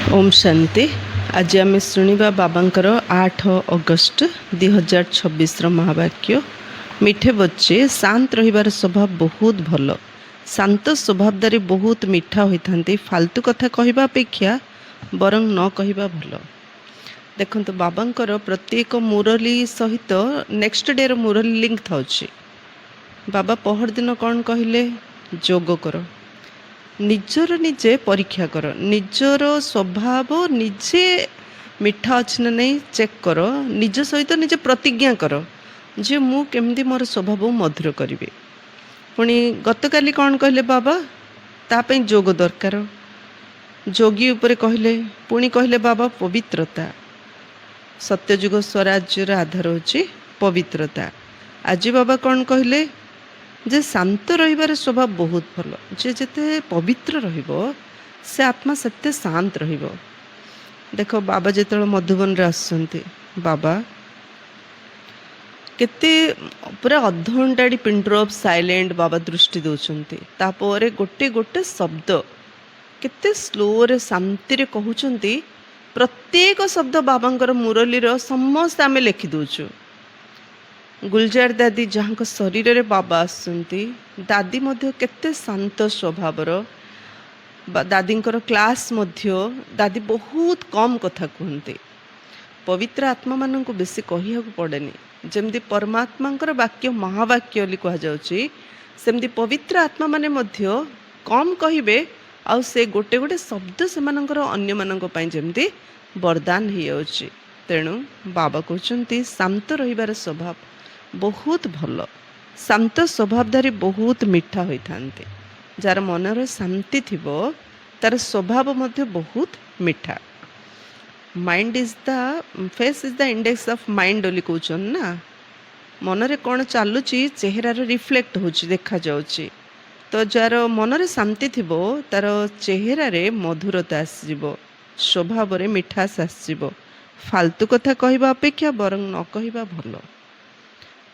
ओम शांति। आज आम शुणा बाबांकर 8 अगस्ट 2026 महावाक्य। मिठे बच्चे शांत रहिबार स्वभाव बहुत भल। शांत स्वभावदारी बहुत मिठा होता। फालतू कथा कहवा अपेक्षा बरं न कहवा भल। देखो बाबांकर प्रत्येक मुरली सहित नेक्स्ट डे मुरली लिंक था। बाबा पहर दिन कौन कहले, जोग कर, निजर निजे परीक्षा कर, निजर स्वभाव निजे मिठा अच्छी ना नहीं चेक कर, निज सहित निजे प्रतिज्ञा कर जे मु केमती मोर स्वभाव मधुर करी। पुणी गतकाली कौन कहले बाबा, तापई जोग दरकार। जोगी उपरे कहले, पुणी कहले बाबा पवित्रता। सत्यजुग स्वराज्यर आधार होची पवित्रता। आज बाबा कौन कहले जे शांत रहिबार स्वभाव बहुत भल। जे जेते पवित्र रहिबो से आत्मा सेते शांत रहिबो। देखो बाबा जेतल मधुबन रे आसुंती, बाबा केते पूरा अधघंटाड़ी पिन ड्रॉप साइलेंट बाबा दृष्टि दौरान। तापर गोटे गोटे शब्द केते स्लो रे शांति रे कहउचंती। प्रत्येक शब्द बाबांकर मुरलीर समस्त आमे लिखि दउचु। गुलजार दादी जहाँ शरीर रे बाबा आसुंती, दादी मध्य केते शांत स्वभावर। दादींकर क्लास मध्य दादी बहुत कम कथा कहते। पवित्र आत्मा मान को बेसी कहिया पड़ेनी। जमती परमात्मांकर वाक्य महावाक्य बोली कह जाउची, सेमती पवित्र आत्मा माने मध्य कम कहिबे। आउ से गोटे गोटे शब्द से मानकर अन्य मानक पई जेमती वरदान ही जाउची। तेणु बाबा कहउचंती शांत रहिबार स्वभाव बहुत भल। शांत स्वभावधारी बहुत मिठा होइथांते। जार मनर शांति थिबो तार स्वभाव मध्य बहुत मिठा। Mind is the face is the index of mind बोली कहउचन ना। मनरे कौन चलुची चेहरार रिफ्लेक्ट होची, देखा जाउची। तो जार मनरे शांति थिबो तार चेहरा रे मधुरता आसीबो, स्वभाव रे मिठास आसीबो। फालतू कथा कहवा अपेक्षा बरं न कहवा भल।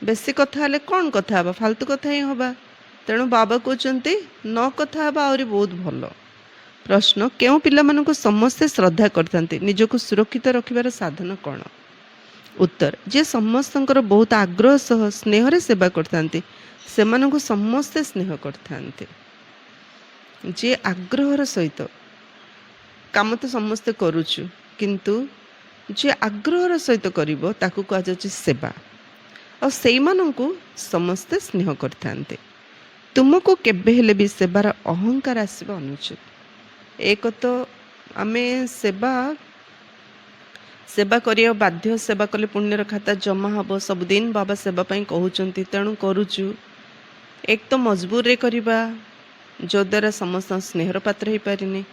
बेसी कथा हेले कौन कथा हबा, फालतू कथा ही हबा। तेणु बाबा कहते न कथा हबा आउरी बहुत भल। प्रश्न, क्यों पिला मानकु समस्ते श्रद्धा करथांती, निजको सुरक्षित रखिबार साधन कौन? उत्तर, जे समस्तंकर बहुत आग्रह सह स्नेह रे सेवा करथांती सेमानकु समस्ते स्नेह करथांती। जे आग्रहर सहित काम तो समस्ते करूचु, किंतु जे आग्रहर सहित करिवो ताकू कहा जाउची सेवा। और सेमानंकु समस्ते स्नेह करथांते। तुमको केबे हेले भी सेवार अहंकार आसीबा अनुचित। एक तो आमे सेवा करिया बाध्य। सेवा कले पुण्यर खाता जमा हबो। सबदिन बाबा सेवा पई कहउचंती, तेणु करूचु। एक तो मजबूर रे करिबा जो द्वारा समस्त स्नेहर पात्र ही पारिनी।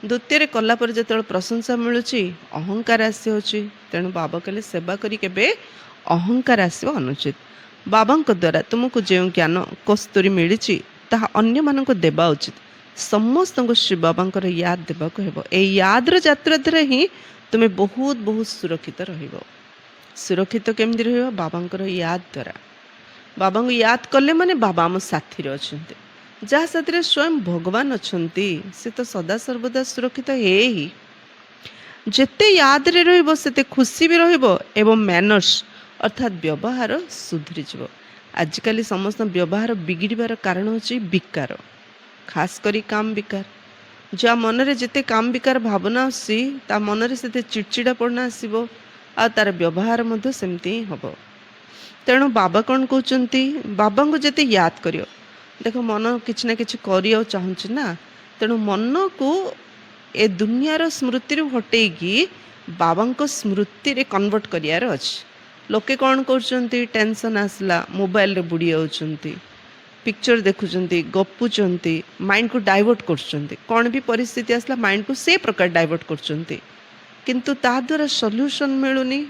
द्वितीय कला पर जेतल प्रशंसा मिलुची अहंकार आसी होची। तेणु बाबा कहले सेवा करी केबे अहंकार आसवा अनुचित। बाबांक द्वारा तुमको जो ज्ञान कस्तूरी मिली ताहा अन्य मानक देवा उचित। समस्त श्री बाबांकर याद देवा को हेबो। ए याद रो यात्रा द्वारा ही तुम्हें बहुत बहुत सुरक्षित रहिबो। सुरक्षित केमती रहिबो? बाबांकर याद द्वारा। बाबा को याद कले माने बाबा आम साथी रे अछंती। जहाँ साथी रे स्वयं भगवान अछंती से तो सदा सर्वदा सुरक्षित हे ही। जेते याद रे रहिबो सेते खुशी भी रहिबो एवं मैनर्स अर्थात व्यवहार सुधरी जीव। आजिकल समस्त व्यवहार बिगिड़बार कारण होची विकार, खास करी काम विकार। जहाँ मनरे जेते काम विकार भावना आसी ता मनरे सेते चिड़चिड़ा पड़ना आसीबो आ तार व्यवहार मध्य सेमती ही हबो। तेणु बाबा कौन कहउचंती, बाबा को जेते याद करियो। देखो मन किछ ना किछ करियो चाहूची ना। तेणु मन को ए दुनियार स्मृति रू हटेगी बाबा को स्मृति रे कन्वर्ट करियार अछि। लोके कौन करचंती, टेंशन आसला मोबाइल रे बुड़ी जाउचंती, पिक्चर देखुचंती, गपुचंती, माइंड को डाइवर्ट करचंती। कौन भी परिस्थिति आसला माइंड को से प्रकार डाइवर्ट करचंती, किंतु ता द्वारा सॉल्यूशन मिलुनी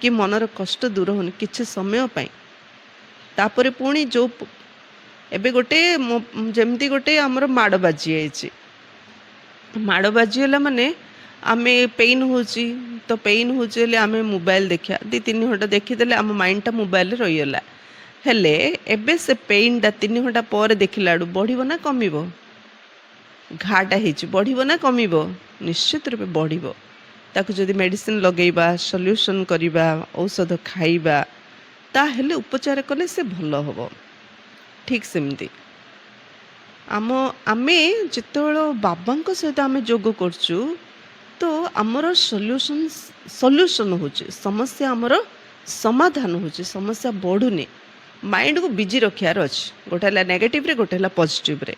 कि मनर कष्ट दूर होनी किछि समय पई। तापरे पुणी जो एबे गोटे जेमती गोटे हमर माड़ बाजी आइछि। माड़ बाजी होला माने आमे पेन होची, तो पेन होचे आमे मोबाइल देखिया 2-3 घंटा देखीदेले आम माइंडटा मोबाइल रे रहीगला। हेले एबे से पेनटा 3 घंटा पर देखिलाडू बढ़िबो ना कमिबो? ଘାଟା ହେଇଛି ବଢ଼ିବ ନା କମିବ? ନିଶ୍ଚିତ ରୂପେ ବଢ଼ିବ। ତାକୁ ଯଦି ମେଡ଼ିସିନ ଲଗେଇବା, ସଲ୍ୟୁସନ୍ କରିବା, ଔଷଧ ଖାଇବା, ତାହେଲେ ଉପଚାର କଲେ ସେ ଭଲ ହେବ। ଠିକ୍ ସେମିତି ଆମେ ଯେତେବେଳେ ବାବାଙ୍କ ସହିତ ଆମେ ଯୋଗ କରୁଛୁ, ତ ଆମର ସଲ୍ୟୁସନ୍ ହେଉଛି, ସମସ୍ୟା ଆମର ସମାଧାନ ହେଉଛି, ସମସ୍ୟା ବଢ଼ୁନି। ମାଇଣ୍ଡକୁ ବିଜି ରଖିବାର ଅଛି। ଗୋଟେ ହେଲା ନେଗେଟିଭରେ, ଗୋଟେ ହେଲା ପଜିଟିଭରେ।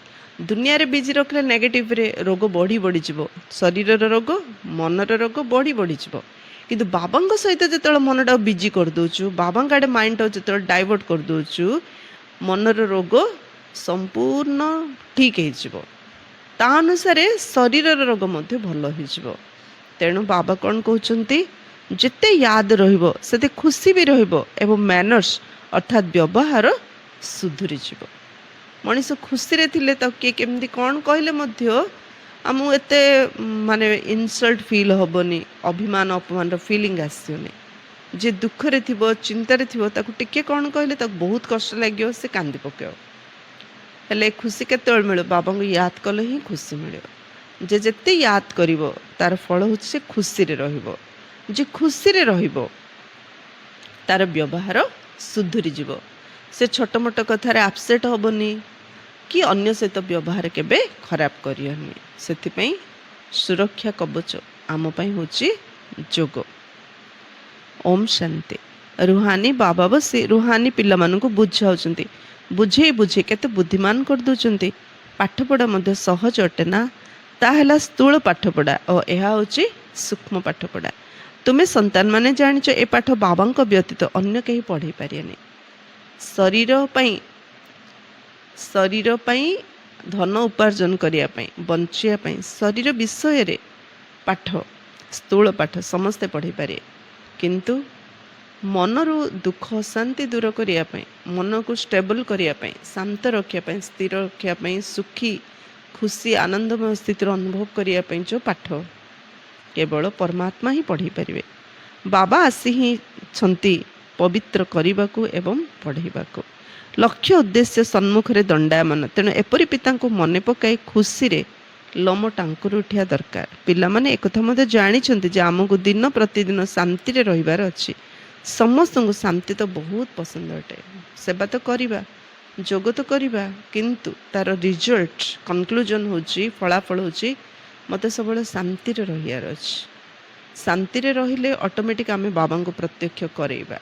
ଦୁନିଆରେ ବିଜି ରଖିଲେ ନେଗେଟିଭରେ ରୋଗ ବଢ଼ିଯିବ। ଶରୀରର ରୋଗ, ମନର ରୋଗ ବଢ଼ିଯିବ। କିନ୍ତୁ ବାବାଙ୍କ ସହିତ ଯେତେବେଳେ ମନଟାକୁ ବିଜି କରିଦେଉଛୁ, ବାବାଙ୍କ ଆଡ଼େ ମାଇଣ୍ଡଟାକୁ ଯେତେବେଳେ ଡାଇଭର୍ଟ କରିଦେଉଛୁ, ମନର ରୋଗ ସମ୍ପୂର୍ଣ୍ଣ ଠିକ୍ ହେଇଯିବ। ତା ଅନୁସାରେ ଶରୀରର ରୋଗ ମଧ୍ୟ ଭଲ ହେଇଯିବ। ତେଣୁ ବାବା କ'ଣ କହୁଛନ୍ତି? ଯେତେ ୟାଦ ରହିବ ସେତେ ଖୁସି ବି ରହିବ ଏବଂ ମ୍ୟାନର୍ସ ଅର୍ଥାତ୍ ବ୍ୟବହାର ସୁଧୁରିଯିବ। ମଣିଷ ଖୁସିରେ ଥିଲେ ତାକୁ କିଏ କେମିତି କ'ଣ କହିଲେ ମଧ୍ୟ ଆମକୁ ଏତେ ମାନେ ଇନସଲ୍ଟ ଫିଲ୍ ହେବନି, ଅଭିମାନ ଅପମାନର ଫିଲିଙ୍ଗ ଆସିବନି। ଯିଏ ଦୁଃଖରେ ଥିବ, ଚିନ୍ତାରେ ଥିବ, ତାକୁ ଟିକେ କ'ଣ କହିଲେ ତାକୁ ବହୁତ କଷ୍ଟ ଲାଗିବ, ସେ କାନ୍ଦି ପକାଇବ। ହେଲେ ଖୁସି କେତେବେଳେ ମିଳିବ? ବାବାଙ୍କୁ ୟାଦ କଲେ ହିଁ ଖୁସି ମିଳିବ। ଯେ ଯେତେ ୟାଦ କରିବ ତାର ଫଳ ହେଉଛି ସେ ଖୁସିରେ ରହିବ। ଯେ ଖୁସିରେ ରହିବ ତାର ବ୍ୟବହାର ସୁଧୁରିଯିବ। ସେ ଛୋଟ ମୋଟ କଥାରେ ଆପସେଟ୍ ହେବନି କି ଅନ୍ୟ ସହିତ ବ୍ୟବହାର କେବେ ଖରାପ କରିବନି। ସେଥିପାଇଁ ସୁରକ୍ଷା କବଚ ଆମ ପାଇଁ ହେଉଛି ଯୋଗ। ଓମ୍ ଶାନ୍ତି। ରୁହାନୀ ବାବା ବସି ରୁହାନୀ ପିଲାମାନଙ୍କୁ ବୁଝାଉଛନ୍ତି। ବୁଝେଇ କେତେ ବୁଦ୍ଧିମାନ କରିଦେଉଛନ୍ତି। ପାଠପଢ଼ା ମଧ୍ୟ ସହଜ ଅଟେ ନା? ତାହା ହେଲା ସ୍ଥୂଳ ପାଠପଢ଼ା ଓ ଏହା ହେଉଛି ସୂକ୍ଷ୍ମ ପାଠପଢ଼ା। ତୁମେ ସନ୍ତାନମାନେ ଜାଣିଛ ଏ ପାଠ ବାବାଙ୍କ ବ୍ୟତୀତ ଅନ୍ୟ କେହି ପଢ଼େଇ ପାରିବେନି। ଶରୀର ପାଇଁ ଧନ ଉପାର୍ଜନ କରିବା ପାଇଁ, ବଞ୍ଚିବା ପାଇଁ ଶରୀର ବିଷୟରେ ପାଠ, ସ୍ଥୂଳ ପାଠ ସମସ୍ତେ ପଢ଼େଇ ପାରିବେ। କିନ୍ତୁ ମନରୁ ଦୁଃଖ ଅଶାନ୍ତି ଦୂର କରିବା ପାଇଁ, ମନକୁ ଷ୍ଟେବଲ୍ କରିବା ପାଇଁ, ଶାନ୍ତ ରଖିବା ପାଇଁ, ସ୍ଥିର ରଖିବା ପାଇଁ, ସୁଖୀ ଖୁସି ଆନନ୍ଦମୟ ସ୍ଥିତିର ଅନୁଭବ କରିବା ପାଇଁ ଯେଉଁ ପାଠ କେବଳ ପରମାତ୍ମା ହିଁ ପଢ଼େଇ ପାରିବେ। ବାବା ଆସି ହିଁ ଛନ୍ତି ପବିତ୍ର କରିବାକୁ ଏବଂ ପଢ଼େଇବାକୁ। ଲକ୍ଷ୍ୟ ଉଦ୍ଦେଶ୍ୟ ସମ୍ମୁଖରେ ଦଣ୍ଡାୟମାନ। ତେଣୁ ଏପରି ପିତାଙ୍କୁ ମନେ ପକାଇ ଖୁସିରେ ଲୋମ ଟାଙ୍କୁରି ଉଠିବା ଦରକାର। ପିଲାମାନେ ଏକଥା ମଧ୍ୟ ଜାଣିଛନ୍ତି ଯେ ଆମକୁ ଦିନ ପ୍ରତିଦିନ ଶାନ୍ତିରେ ରହିବାର ଅଛି। ସମସ୍ତଙ୍କୁ ଶାନ୍ତି ତ ବହୁତ ପସନ୍ଦ ଅଟେ। ସେବା ତ କରିବା, ଯୋଗ ତ କରିବା, କିନ୍ତୁ ତାର ରିଜଲ୍ଟ କନକ୍ଲୁଜନ୍ ହେଉଛି, ଫଳାଫଳ ହେଉଛି ମୋତେ ସବୁବେଳେ ଶାନ୍ତିରେ ରହିବାର ଅଛି। ଶାନ୍ତିରେ ରହିଲେ ଅଟୋମେଟିକ୍ ଆମେ ବାବାଙ୍କୁ ପ୍ରତ୍ୟକ୍ଷ କରେଇବା।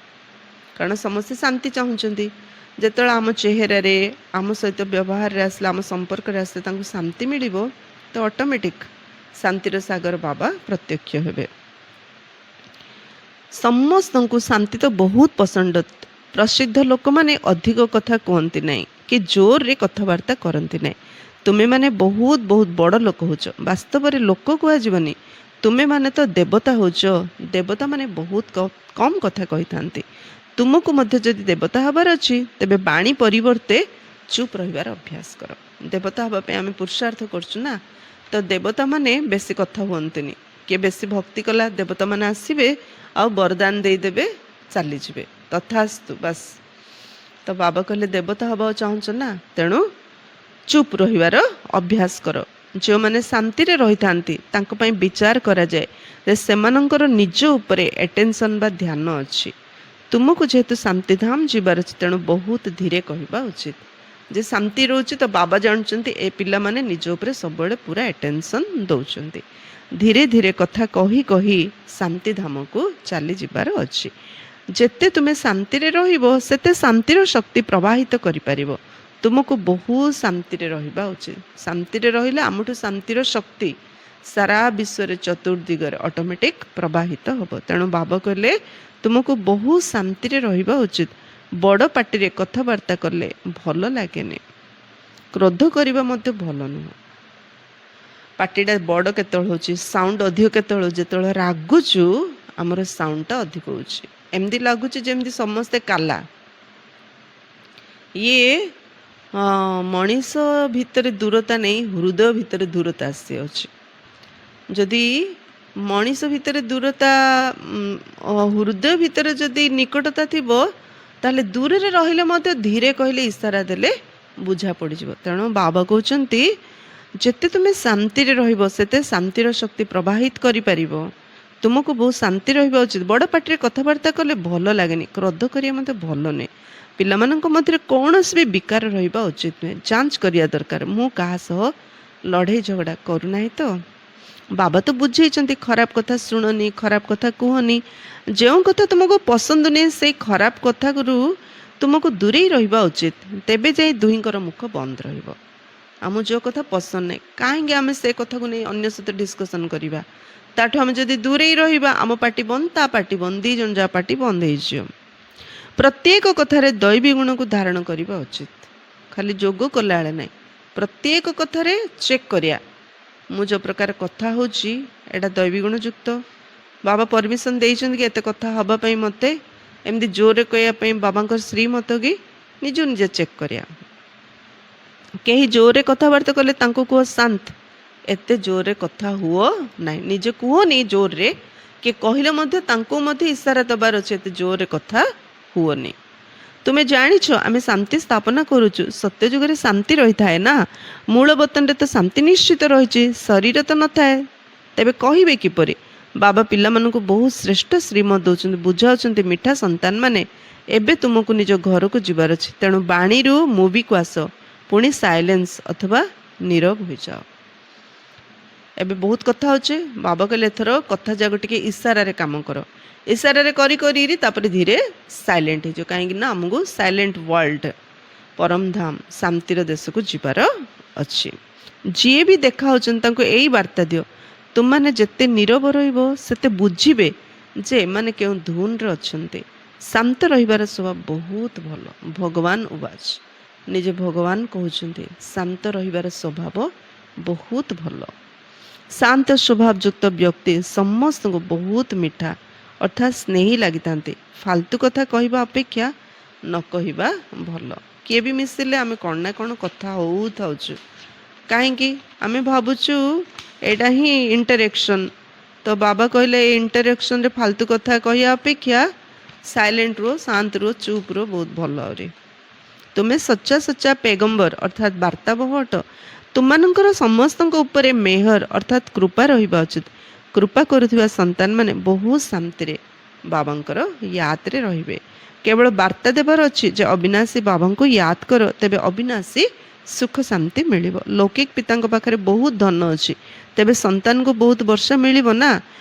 କାରଣ ସମସ୍ତେ ଶାନ୍ତି ଚାହୁଁଛନ୍ତି। ଯେତେବେଳେ ଆମ ଚେହେରାରେ, ଆମ ସହିତ ବ୍ୟବହାରରେ ଆସିଲେ, ଆମ ସମ୍ପର୍କରେ ଆସିଲେ ତାଙ୍କୁ ଶାନ୍ତି ମିଳିବ, ତ ଅଟୋମେଟିକ୍ ଶାନ୍ତିର ସାଗର ବାବା ପ୍ରତ୍ୟକ୍ଷ ହେବେ। ସମସ୍ତଙ୍କୁ ଶାନ୍ତି ତ ବହୁତ ପସନ୍ଦ। ପ୍ରସିଦ୍ଧ ଲୋକମାନେ ଅଧିକ କଥା କୁହନ୍ତି ନାହିଁ କି ଜୋରରେ କଥାବାର୍ତ୍ତା କରନ୍ତି ନାହିଁ। ତୁମେମାନେ ବହୁତ ବଡ଼ ଲୋକ ହେଉଛ। ବାସ୍ତବରେ ଲୋକ କୁହାଯିବନି, ତୁମେମାନେ ତ ଦେବତା ହେଉଛ। ଦେବତାମାନେ ବହୁତ କମ୍ କଥା କହିଥାନ୍ତି। ତୁମକୁ ମଧ୍ୟ ଯଦି ଦେବତା ହେବାର ଅଛି, ତେବେ ବାଣୀ ପରିବର୍ତ୍ତେ ଚୁପ୍ ରହିବାର ଅଭ୍ୟାସ କର। ଦେବତା ହେବା ପାଇଁ ଆମେ ପୁରୁଷାର୍ଥ କରୁଛୁ ନା, ତ ଦେବତାମାନେ ବେଶୀ କଥା ହୁଅନ୍ତିନି। କିଏ ବେଶୀ ଭକ୍ତି କଲା, ଦେବତାମାନେ ଆସିବେ ଆଉ ବରଦାନ ଦେଇଦେବେ, ଚାଲିଯିବେ, ତଥାସ୍ତୁ ବାସ୍। ତ ବାବା କହିଲେ ଦେବତା ହେବାକୁ ଚାହୁଁଛ ନା, ତେଣୁ ଚୁପ୍ ରହିବାର ଅଭ୍ୟାସ କର। ଯେଉଁମାନେ ଶାନ୍ତିରେ ରହିଥାନ୍ତି ତାଙ୍କ ପାଇଁ ବିଚାର କରାଯାଏ ଯେ ସେମାନଙ୍କର ନିଜ ଉପରେ ଆଟେନସନ୍ ବା ଧ୍ୟାନ ଅଛି। ତୁମକୁ ଯେହେତୁ ଶାନ୍ତିଧାମ ଯିବାର ଅଛି, ତେଣୁ ବହୁତ ଧୀରେ କହିବା ଉଚିତ। ଯେ ଶାନ୍ତି ରହୁଛି ତ ବାବା ଜାଣୁଛନ୍ତି ଏ ପିଲାମାନେ ନିଜ ଉପରେ ସବୁବେଳେ ପୁରା ଆଟେନସନ୍ ଦେଉଛନ୍ତି। ଧୀରେ ଧୀରେ କଥା କହି ଶାନ୍ତିଧାମକୁ ଚାଲିଯିବାର ଅଛି। ଯେତେ ତୁମେ ଶାନ୍ତିରେ ରହିବ ସେତେ ଶାନ୍ତିର ଶକ୍ତି ପ୍ରବାହିତ କରିପାରିବ। ତୁମକୁ ବହୁତ ଶାନ୍ତିରେ ରହିବା ଉଚିତ। ଶାନ୍ତିରେ ରହିଲେ ଆମଠୁ ଶାନ୍ତିର ଶକ୍ତି ସାରା ବିଶ୍ୱରେ ଚତୁର୍ଦିଗରେ ଅଟୋମେଟିକ୍ ପ୍ରବାହିତ ହେବ। ତେଣୁ ବାବା କହିଲେ ତୁମକୁ ବହୁତ ଶାନ୍ତିରେ ରହିବା ଉଚିତ। ବଡ଼ ପାଟିରେ କଥାବାର୍ତ୍ତା କଲେ ଭଲ ଲାଗେନି। କ୍ରୋଧ କରିବା ମଧ୍ୟ ଭଲ ନୁହଁ। ପାଟିଟା ବଡ଼ କେତେବେଳେ ହେଉଛି, ସାଉଣ୍ଡ ଅଧିକ କେତେବେଳେ, ଯେତେବେଳେ ରାଗୁଛୁ ଆମର ସାଉଣ୍ଡଟା ଅଧିକ ହେଉଛି। ଏମିତି ଲାଗୁଛି ଯେମିତି ସମସ୍ତେ କାଲା। ଇଏ ମଣିଷ ଭିତରେ ଦୂରତା ନେଇ ହୃଦୟ ଭିତରେ ଦୂରତା ଆସିଯାଉଛି। ଯଦି ମଣିଷ ଭିତରେ ଦୂରତା, ହୃଦୟ ଭିତରେ ଯଦି ନିକଟତା ଥିବ, ତାହେଲେ ଦୂରରେ ରହିଲେ ମଧ୍ୟ ଧୀରେ କହିଲେ, ଇସାରା ଦେଲେ ବୁଝା ପଡ଼ିଯିବ। ତେଣୁ ବାବା କହୁଛନ୍ତି ଯେତେ ତୁମେ ଶାନ୍ତିରେ ରହିବ ସେତେ ଶାନ୍ତିର ଶକ୍ତି ପ୍ରବାହିତ କରିପାରିବ। ତୁମକୁ ବହୁତ ଶାନ୍ତି ରହିବା ଉଚିତ। ବଡ଼ ପାଟିରେ କଥାବାର୍ତ୍ତା କଲେ ଭଲ ଲାଗେନି, କ୍ରୋଧ କରିବା ମଧ୍ୟ ଭଲ ନୁହେଁ। ପିଲାମାନଙ୍କ ମଧ୍ୟରେ କୌଣସି ବି ବିକାର ରହିବା ଉଚିତ ନୁହେଁ। ଯାଞ୍ଚ କରିବା ଦରକାର, ମୁଁ କାହା ସହ ଲଢ଼େଇ ଝଗଡ଼ା କରୁନାହିଁ ତ। ବାବା ତ ବୁଝେଇଛନ୍ତି ଖରାପ କଥା ଶୁଣନି, ଖରାପ କଥା କୁହନି। ଯେଉଁ କଥା ତୁମକୁ ପସନ୍ଦ ନୁହେଁ ସେଇ ଖରାପ କଥାରୁ ତୁମକୁ ଦୂରେଇ ରହିବା ଉଚିତ। ତେବେ ଯାଇ ଦୁହିଁଙ୍କର ମୁଖ ବନ୍ଦ ରହିବ। ଆମକୁ ଯେଉଁ କଥା ପସନ୍ଦ ନାହିଁ କାହିଁକି ଆମେ ସେ କଥାକୁ ନେଇ ଅନ୍ୟ ସହିତ ଡିସ୍କସନ୍ କରିବା। ତାଠୁ ଆମେ ଯଦି ଦୂରେଇ ରହିବା, ଆମ ପାଟି ବନ୍ଦ ତା ପାଟି ବନ୍ଦ, ଦୁଇ ଜଣ ଯାହା ପାଟି ବନ୍ଦ ହେଇଯିବ। ପ୍ରତ୍ୟେକ କଥାରେ ଦୈବୀ ଗୁଣକୁ ଧାରଣ କରିବା ଉଚିତ, ଖାଲି ଯୋଗ କଲାବେଳେ ନାହିଁ। ପ୍ରତ୍ୟେକ କଥାରେ ଚେକ୍ କରିବା, ମୁଁ ଯେଉଁ ପ୍ରକାର କଥା ହେଉଛି ଏଇଟା ଦୈବୀ ଗୁଣ ଯୁକ୍ତ। ବାବା ପରମିସନ୍ ଦେଇଛନ୍ତି କି ଏତେ କଥା ହେବା ପାଇଁ, ମୋତେ ଏମିତି ଜୋରରେ କହିବା ପାଇଁ ବାବାଙ୍କର ଶ୍ରୀମତ କି ନିଜକୁ ନିଜେ ଚେକ୍ କରିବା। କେହି ଜୋରରେ କଥାବାର୍ତ୍ତା କଲେ ତାଙ୍କୁ କୁହ ଶାନ୍ତ, ଏତେ ଜୋରରେ କଥା ହୁଅ ନାହିଁ। ନିଜେ କୁହନି ଜୋରରେ, କିଏ କହିଲେ ମଧ୍ୟ ତାଙ୍କୁ ମଧ୍ୟ ଇସାରା ଦେବାର ଅଛି, ଏତେ ଜୋରରେ କଥା ହୁଅନି। ତୁମେ ଜାଣିଛ ଆମେ ଶାନ୍ତି ସ୍ଥାପନା କରୁଛୁ। ସତ୍ୟ ଯୁଗରେ ଶାନ୍ତି ରହିଥାଏ ନା, ମୂଳ ବତନରେ ତ ଶାନ୍ତି ନିଶ୍ଚିତ ରହିଛି, ଶରୀର ତ ନଥାଏ। ତେବେ କହିବେ କିପରି? ବାବା ପିଲାମାନଙ୍କୁ ବହୁତ ଶ୍ରେଷ୍ଠ ଶ୍ରୀମତ ଦେଉଛନ୍ତି, ବୁଝାଉଛନ୍ତି ମିଠା ସନ୍ତାନ ମାନେ ଏବେ ତୁମକୁ ନିଜ ଘରକୁ ଯିବାର ଅଛି, ତେଣୁ ବାଣୀରୁ ମୁଭିକୁ ଆସ, ପୁଣି ସାଇଲେନ୍ସ ଅଥବା ନୀରବ ହୋଇଯାଅ। ଏବେ ବହୁତ କଥା ହେଉଛି, ବାବା କହିଲେ ଏଥର କଥା ଯାକ ଟିକେ ଇସାରାରେ କାମ କର। ଇସାରାରେ କରି କରି ତାପରେ ଧୀରେ ସାଇଲେଣ୍ଟ ହେଇଯିବ। କାହିଁକି ନା ଆମକୁ ସାଇଲେଣ୍ଟ ୱାର୍ଲଡ, ପରମଧାମ, ଶାନ୍ତିର ଦେଶକୁ ଯିବାର ଅଛି। ଯିଏ ବି ଦେଖା ହେଉଛନ୍ତି ତାଙ୍କୁ ଏଇ ବାର୍ତ୍ତା ଦିଅ, ତୁମମାନେ ଯେତେ ନୀରବ ରହିବ ସେତେ ବୁଝିବେ ଯେ ଏମାନେ କେଉଁ ଧୁନରେ ଅଛନ୍ତି। ଶାନ୍ତ ରହିବାର ସ୍ୱଭାବ ବହୁତ ଭଲ। ଭଗବାନ ଉବାଚ, ନିଜେ ଭଗବାନ କହୁଛନ୍ତି ଶାନ୍ତ ରହିବାର ସ୍ୱଭାବ ବହୁତ ଭଲ। ଶାନ୍ତ ସ୍ୱଭାବ ଯୁକ୍ତ ବ୍ୟକ୍ତି ସମସ୍ତଙ୍କୁ ବହୁତ ମିଠା ଅର୍ଥାତ୍ ସ୍ନେହୀ ଲାଗିଥାନ୍ତି। ଫାଲତୁ କଥା କହିବା ଅପେକ୍ଷା ନ କହିବା ଭଲ। କିଏ ବି ମିଶିଲେ ଆମେ କ'ଣ ନା କ'ଣ କଥା ହେଉଥାଉଛୁ, କାହିଁକି? ଆମେ ଭାବୁଛୁ ଏଇଟା ହିଁ ଇଣ୍ଟରାକ୍ସନ୍। ତ ବାବା କହିଲେ ଏ ଇଣ୍ଟରାକ୍ସନ୍ରେ ଫାଲତୁ କଥା କହିବା ଅପେକ୍ଷା ସାଇଲେଣ୍ଟ ରୁହ, ଶାନ୍ତ ରୁହ, ଚୁପ୍ ରୁହ, ବହୁତ ଭଲ। ଆହୁରି ତୁମେ ସଚ୍ଚା ସଚ୍ଚା ପେଗମ୍ବର ଅର୍ଥାତ୍ ବାର୍ତ୍ତାବହ ଅଟ। ତୁମମାନଙ୍କର ସମସ୍ତଙ୍କ ଉପରେ ମେହର ଅର୍ଥାତ୍ କୃପା ରହିବା ଉଚିତ। କୃପା କରୁଥିବା ସନ୍ତାନମାନେ ବହୁତ ଶାନ୍ତିରେ ବାବାଙ୍କର ୟାଦରେ ରହିବେ। କେବଳ ବାର୍ତ୍ତା ଦେବାର ଅଛି ଯେ ଅବିନାଶୀ ବାବାଙ୍କୁ ୟାଦ କର, ତେବେ ଅବିନାଶୀ ସୁଖ ଶାନ୍ତି ମିଳିବ। ଲୌକିକ ପିତାଙ୍କ ପାଖରେ ବହୁତ ଧନ ଅଛି, ତେବେ ସନ୍ତାନକୁ ବହୁତ ବର୍ଷ ମିଳିବ ନା।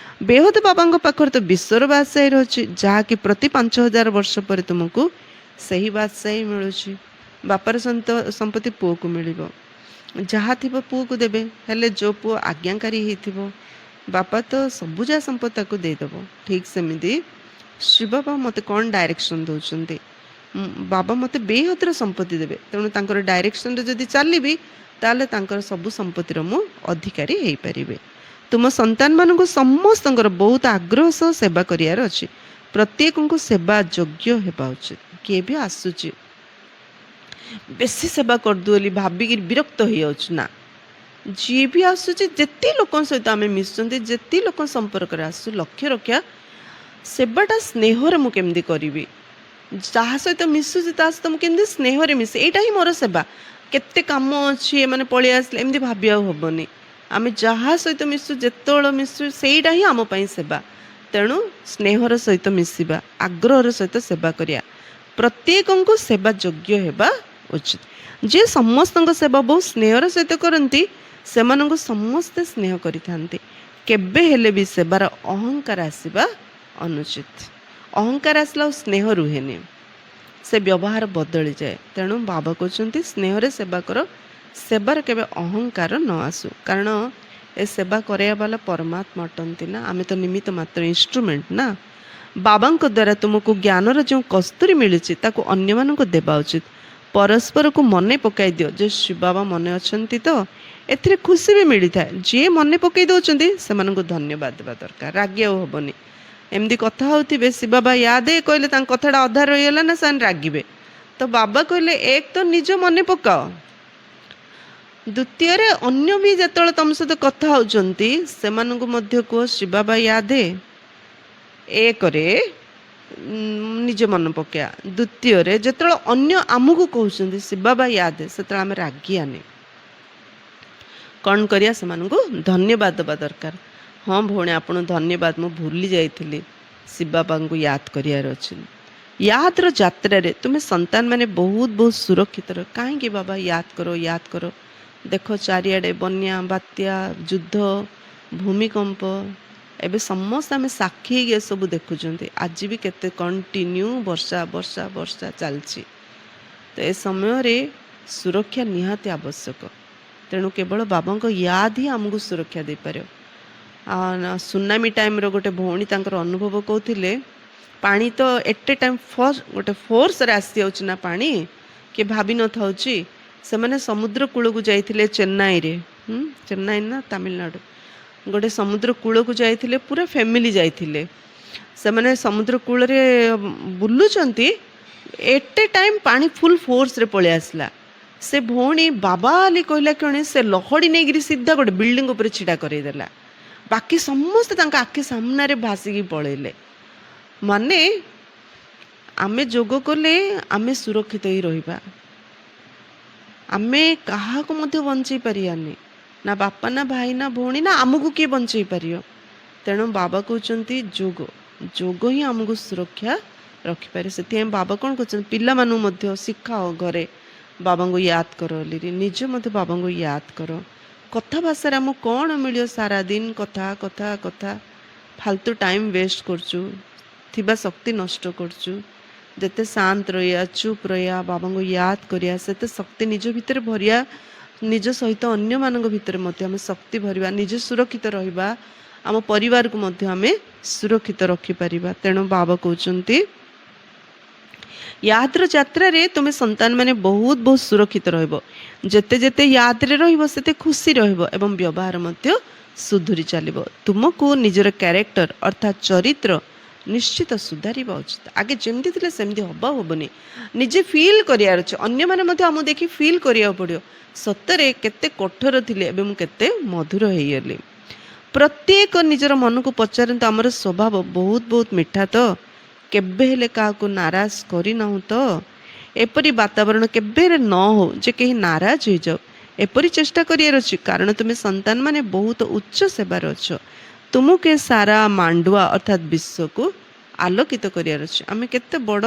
ବେହଦ ବାବାଙ୍କ ପାଖରେ ତ ବିଶ୍ୱର ବାଦଶାହୀ ରହିଛି, ଯାହାକି ପ୍ରତି 5000 ବର୍ଷ ପରେ ତୁମକୁ ସେହି ବାଦଶାହୀ ମିଳୁଛି। ବାପାର ସମ୍ପତ୍ତି ପୁଅକୁ ମିଳିବ, ଯାହା ଥିବ ପୁଅକୁ ଦେବେ। ହେଲେ ଯେଉଁ ପୁଅ ଆଜ୍ଞାକାରୀ ହେଇଥିବ ବାପା ତ ସବୁ ଯାହା ସମ୍ପତ୍ତି ତାକୁ ଦେଇଦେବ। ଠିକ୍ ସେମିତି ଶିବ ବାବା ମୋତେ କ'ଣ ଡାଇରେକ୍ସନ୍ ଦେଉଛନ୍ତି, ବାବା ମୋତେ ବେହଦର ସମ୍ପତ୍ତି ଦେବେ, ତେଣୁ ତାଙ୍କର ଡାଇରେକ୍ସନ୍ରେ ଯଦି ଚାଲିବି ତାହେଲେ ତାଙ୍କର ସବୁ ସମ୍ପତ୍ତିର ମୁଁ ଅଧିକାରୀ ହେଇପାରିବି। ତୁମ ସନ୍ତାନମାନଙ୍କୁ ସମସ୍ତଙ୍କର ବହୁତ ଆଗ୍ରହ ସହ ସେବା କରିବାର ଅଛି। ପ୍ରତ୍ୟେକଙ୍କୁ ସେବା ଯୋଗ୍ୟ ହେବା ଉଚିତ। କିଏ ବି ଆସୁଛି ବେଶୀ ସେବା କରିଦେଉ ବୋଲି ଭାବିକି ବିରକ୍ତ ହେଇଯାଉଛି ନା। ଯିଏ ବି ଆସୁଛି, ଯେତେ ଲୋକଙ୍କ ସହିତ ଆମେ ମିଶୁଛନ୍ତି, ଯେତେ ଲୋକ ସମ୍ପର୍କରେ ଆସୁ, ଲକ୍ଷ୍ୟ ରଖିବା ସେବାଟା ସ୍ନେହରେ ମୁଁ କେମିତି କରିବି। ଯାହା ସହିତ ମିଶୁଛି ତା ସହିତ ମୁଁ କେମିତି ସ୍ନେହରେ ମିଶେ, ଏଇଟା ହିଁ ମୋର ସେବା। କେତେ କାମ ଅଛି, ଏମାନେ ପଳେଇ ଆସିଲେ ଏମିତି ଭାବିବାକୁ ହେବନି। ଆମେ ଯାହା ସହିତ ମିଶୁ, ଯେତେବେଳେ ମିଶୁ, ସେଇଟା ହିଁ ଆମ ପାଇଁ ସେବା। ତେଣୁ ସ୍ନେହର ସହିତ ମିଶିବା, ଆଗ୍ରହର ସହିତ ସେବା କରିବା, ପ୍ରତ୍ୟେକଙ୍କୁ ସେବା ଯୋଗ୍ୟ ହେବା ଉଚିତ। ଯିଏ ସମସ୍ତଙ୍କ ସେବା ବହୁ ସ୍ନେହର ସହିତ କରନ୍ତି ସେମାନଙ୍କୁ ସମସ୍ତେ ସ୍ନେହ କରିଥାନ୍ତି। କେବେ ହେଲେ ବି ସେବାର ଅହଙ୍କାର ଆସିବା ଅନୁଚିତ। ଅହଙ୍କାର ଆସିଲା ଆଉ ସ୍ନେହ ରୁହେନି, ସେ ବ୍ୟବହାର ବଦଳିଯାଏ। ତେଣୁ ବାବା କହୁଛନ୍ତି ସ୍ନେହରେ ସେବା କର, ସେବାର କେବେ ଅହଙ୍କାର ନ ଆସୁ। କାରଣ ଏ ସେବା କରିବା ବାଲା ପରମାତ୍ମା ଅଟନ୍ତି ନା, ଆମେ ତ ନିମିତ୍ତ ମାତ୍ର, ଇନଷ୍ଟ୍ରୁମେଣ୍ଟ ନା। ବାବାଙ୍କ ଦ୍ୱାରା ତୁମକୁ ଜ୍ଞାନର ଯେଉଁ କସ୍ତୁରୀ ମିଳିଛି ତାକୁ ଅନ୍ୟମାନଙ୍କୁ ଦେବା ଉଚିତ। ପରସ୍ପରକୁ ମନେ ପକାଇ ଦିଅ ଯେ ଶିବ ବାବା ମନେ ଅଛନ୍ତି ତ, ଏଥିରେ ଖୁସି ବି ମିଳିଥାଏ। ଯିଏ ମନେ ପକାଇ ଦେଉଛନ୍ତି ସେମାନଙ୍କୁ ଧନ୍ୟବାଦ ଦେବା ଦରକାର, ରାଗିବାକୁ ହେବନି। ଏମିତି କଥା ହେଉଥିବେ, ଶିବ ବାବା ୟାଦେ କହିଲେ ତାଙ୍କ କଥାଟା ଅଧା ରହିଗଲା ନା, ସେମାନେ ରାଗିବେ। ତ ବାବା କହିଲେ ଏକ ତ ନିଜ ମନେ ପକାଅ, ଦ୍ୱିତୀୟରେ ଅନ୍ୟ ବି ଯେତେବେଳେ ତମ ସହିତ କଥା ହେଉଛନ୍ତି ସେମାନଙ୍କୁ ମଧ୍ୟ କୁହ ଶିବ ବାବା ୟାଦେ। ଏକରେ ନିଜ ମନେ ପକାଇବା, ଦ୍ୱିତୀୟରେ ଯେତେବେଳେ ଅନ୍ୟ ଆମକୁ କହୁଛନ୍ତି ଶିବ ବାବା ୟାଦେ, ସେତେବେଳେ ଆମେ ରାଗିବାନି। କ'ଣ କରିବା ସେମାନଙ୍କୁ ଧନ୍ୟବାଦ ଦେବା ଦରକାର। ହଁ ଭଉଣୀ ଆପଣ ଧନ୍ୟବାଦ, ମୁଁ ଭୁଲି ଯାଇଥିଲି ଶିବ ବାବାଙ୍କୁ ୟାଦ କରିବାର ଅଛି। ୟାଦର ଯାତ୍ରାରେ ତୁମେ ସନ୍ତାନ ମାନେ ବହୁତ ବହୁତ ସୁରକ୍ଷିତ ରହ। କାହିଁକି ବାବା ୟାଦ କର। ଦେଖ ଚାରିଆଡ଼େ ବନ୍ୟା, ବାତ୍ୟା, ଯୁଦ୍ଧ, ଭୂମିକମ୍ପ, ଏବେ ସମସ୍ତେ ଆମେ ସାକ୍ଷୀ ହେଇକି ଏସବୁ ଦେଖୁଛନ୍ତି। ଆଜି ବି କେତେ କଣ୍ଟିନ୍ୟୁ ବର୍ଷା ଚାଲିଛି। ତ ଏ ସମୟରେ ସୁରକ୍ଷା ନିହାତି ଆବଶ୍ୟକ। ତେଣୁ କେବଳ ବାବାଙ୍କ ୟାଦ ହିଁ ଆମକୁ ସୁରକ୍ଷା ଦେଇପାରିବ। ସୁନାମି ଟାଇମ୍ର ଗୋଟେ ଭଉଣୀ ତାଙ୍କର ଅନୁଭବ କହୁଥିଲେ, ପାଣି ତ ଏଟ୍ ଏ ଟାଇମ୍ ଗୋଟେ ଫୋର୍ସରେ ଆସିଯାଉଛି ନା ପାଣି, କିଏ ଭାବି ନଥାଉଛି। ସେମାନେ ସମୁଦ୍ର କୂଳକୁ ଯାଇଥିଲେ ଚେନ୍ନାଇରେ, ଚେନ୍ନାଇ ନା ତାମିଲନାଡ଼ୁ, ଗୋଟେ ସମୁଦ୍ର କୂଳକୁ ଯାଇଥିଲେ, ପୁରା ଫ୍ୟାମିଲି ଯାଇଥିଲେ। ସେମାନେ ସମୁଦ୍ର କୂଳରେ ବୁଲୁଛନ୍ତି, ଏଟ୍ ଏ ଟାଇମ୍ ପାଣି ଫୁଲ୍ ଫୋର୍ସରେ ପଳେଇ ଆସିଲା। ସେ ଭଉଣୀ ବାବା ବୋଲି କହିଲା କ୍ଷଣି ସେ ଲହଡ଼ି ନେଇକିରି ସିଧା ଗୋଟେ ବିଲ୍ଡିଂ ଉପରେ ଛିଡ଼ା କରେଇଦେଲା। ବାକି ସମସ୍ତେ ତାଙ୍କ ଆଖି ସାମ୍ନାରେ ଭାସିକି ପଳେଇଲେ। ମାନେ ଆମେ ଯୋଗ କଲେ ଆମେ ସୁରକ୍ଷିତ ହେଇ ରହିବା। ଆମେ କାହାକୁ ମଧ୍ୟ ବଞ୍ଚେଇ ପାରିବାନି, ନା ବାପା, ନା ଭାଇ, ନା ଭଉଣୀ, ନା ଆମକୁ କିଏ ବଞ୍ଚେଇ ପାରିବ। ତେଣୁ ବାବା କହୁଛନ୍ତି ଯୋଗ ହିଁ ଆମକୁ ସୁରକ୍ଷା ରଖିପାରେ। ସେଥିପାଇଁ ବାବା କ'ଣ କହୁଛନ୍ତି, ପିଲାମାନଙ୍କୁ ମଧ୍ୟ ଶିଖାଅ ଘରେ ବାବାଙ୍କୁ ୟାଦ କର ବୋଲି। ନିଜେ ମଧ୍ୟ ବାବାଙ୍କୁ ୟାଦ କର। କଥା ଭାଷାରେ ଆମକୁ କ'ଣ ମିଳିବ? ସାରାଦିନ କଥା ଫାଲତୁ ଟାଇମ୍ ୱେଷ୍ଟ କରୁଛୁ, ଥିବା ଶକ୍ତି ନଷ୍ଟ କରୁଛୁ। ଯେତେ ଶାନ୍ତ ରହିବା, ଚୁପ୍ ରହିବା, ବାବାଙ୍କୁ ୟାଦ କରିବା, ସେତେ ଶକ୍ତି ନିଜ ଭିତରେ ଭରିବା। ନିଜ ସହିତ ଅନ୍ୟମାନଙ୍କ ଭିତରେ ମଧ୍ୟ ଆମେ ଶକ୍ତି ଭରିବା, ନିଜେ ସୁରକ୍ଷିତ ରହିବା, ଆମ ପରିବାରକୁ ମଧ୍ୟ ଆମେ ସୁରକ୍ଷିତ ରଖିପାରିବା। ତେଣୁ ବାବା କହୁଛନ୍ତି ୟାଦର ଯାତ୍ରାରେ ତୁମେ ସନ୍ତାନ ମାନେ ବହୁତ ବହୁତ ସୁରକ୍ଷିତ ରହିବ। ଯେତେ ୟାଦରେ ରହିବ ସେତେ ଖୁସି ରହିବ ଏବଂ ବ୍ୟବହାର ମଧ୍ୟ ସୁଧୁରି ଚାଲିବ। ତୁମକୁ ନିଜର କ୍ୟାରେକ୍ଟର ଅର୍ଥାତ୍ ଚରିତ୍ର ନିଶ୍ଚିତ ସୁଧାରିବା ଉଚିତ। ଆଗେ ଯେମିତି ଥିଲେ ସେମିତି ହବନି, ନିଜେ ଫିଲ୍ କରିବାର ଅଛି। ଅନ୍ୟମାନେ ମଧ୍ୟ ଆମକୁ ଦେଖି ଫିଲ୍ କରିବାକୁ ପଡ଼ିବ, ସତରେ କେତେ କଠୋର ଥିଲେ, ଏବେ ମୁଁ କେତେ ମଧୁର ହେଇଗଲି। ପ୍ରତ୍ୟେକ ନିଜର ମନକୁ ପଚାରନ୍ତୁ, ଆମର ସ୍ୱଭାବ ବହୁତ ମିଠା ତ? କେବେ ହେଲେ କାହାକୁ ନାରାଜ କରିନାହୁଁ ତ? ଏପରି ବାତାବରଣ କେବେ ହେଲେ ନ ହଉ ଯେ କେହି ନାରାଜ ହେଇଯାଉ, ଏପରି ଚେଷ୍ଟା କରିବାର ଅଛି। କାରଣ ତୁମେ ସନ୍ତାନ ମାନେ ବହୁତ ଉଚ୍ଚ ସେବାର ଅଛ। ତୁମକୁ ଏ ସାରା ମାଣ୍ଡୁଆ ଅର୍ଥାତ୍ ବିଶ୍ୱକୁ ଆଲୋକିତ କରିବାର ଅଛି। ଆମେ କେତେ ବଡ଼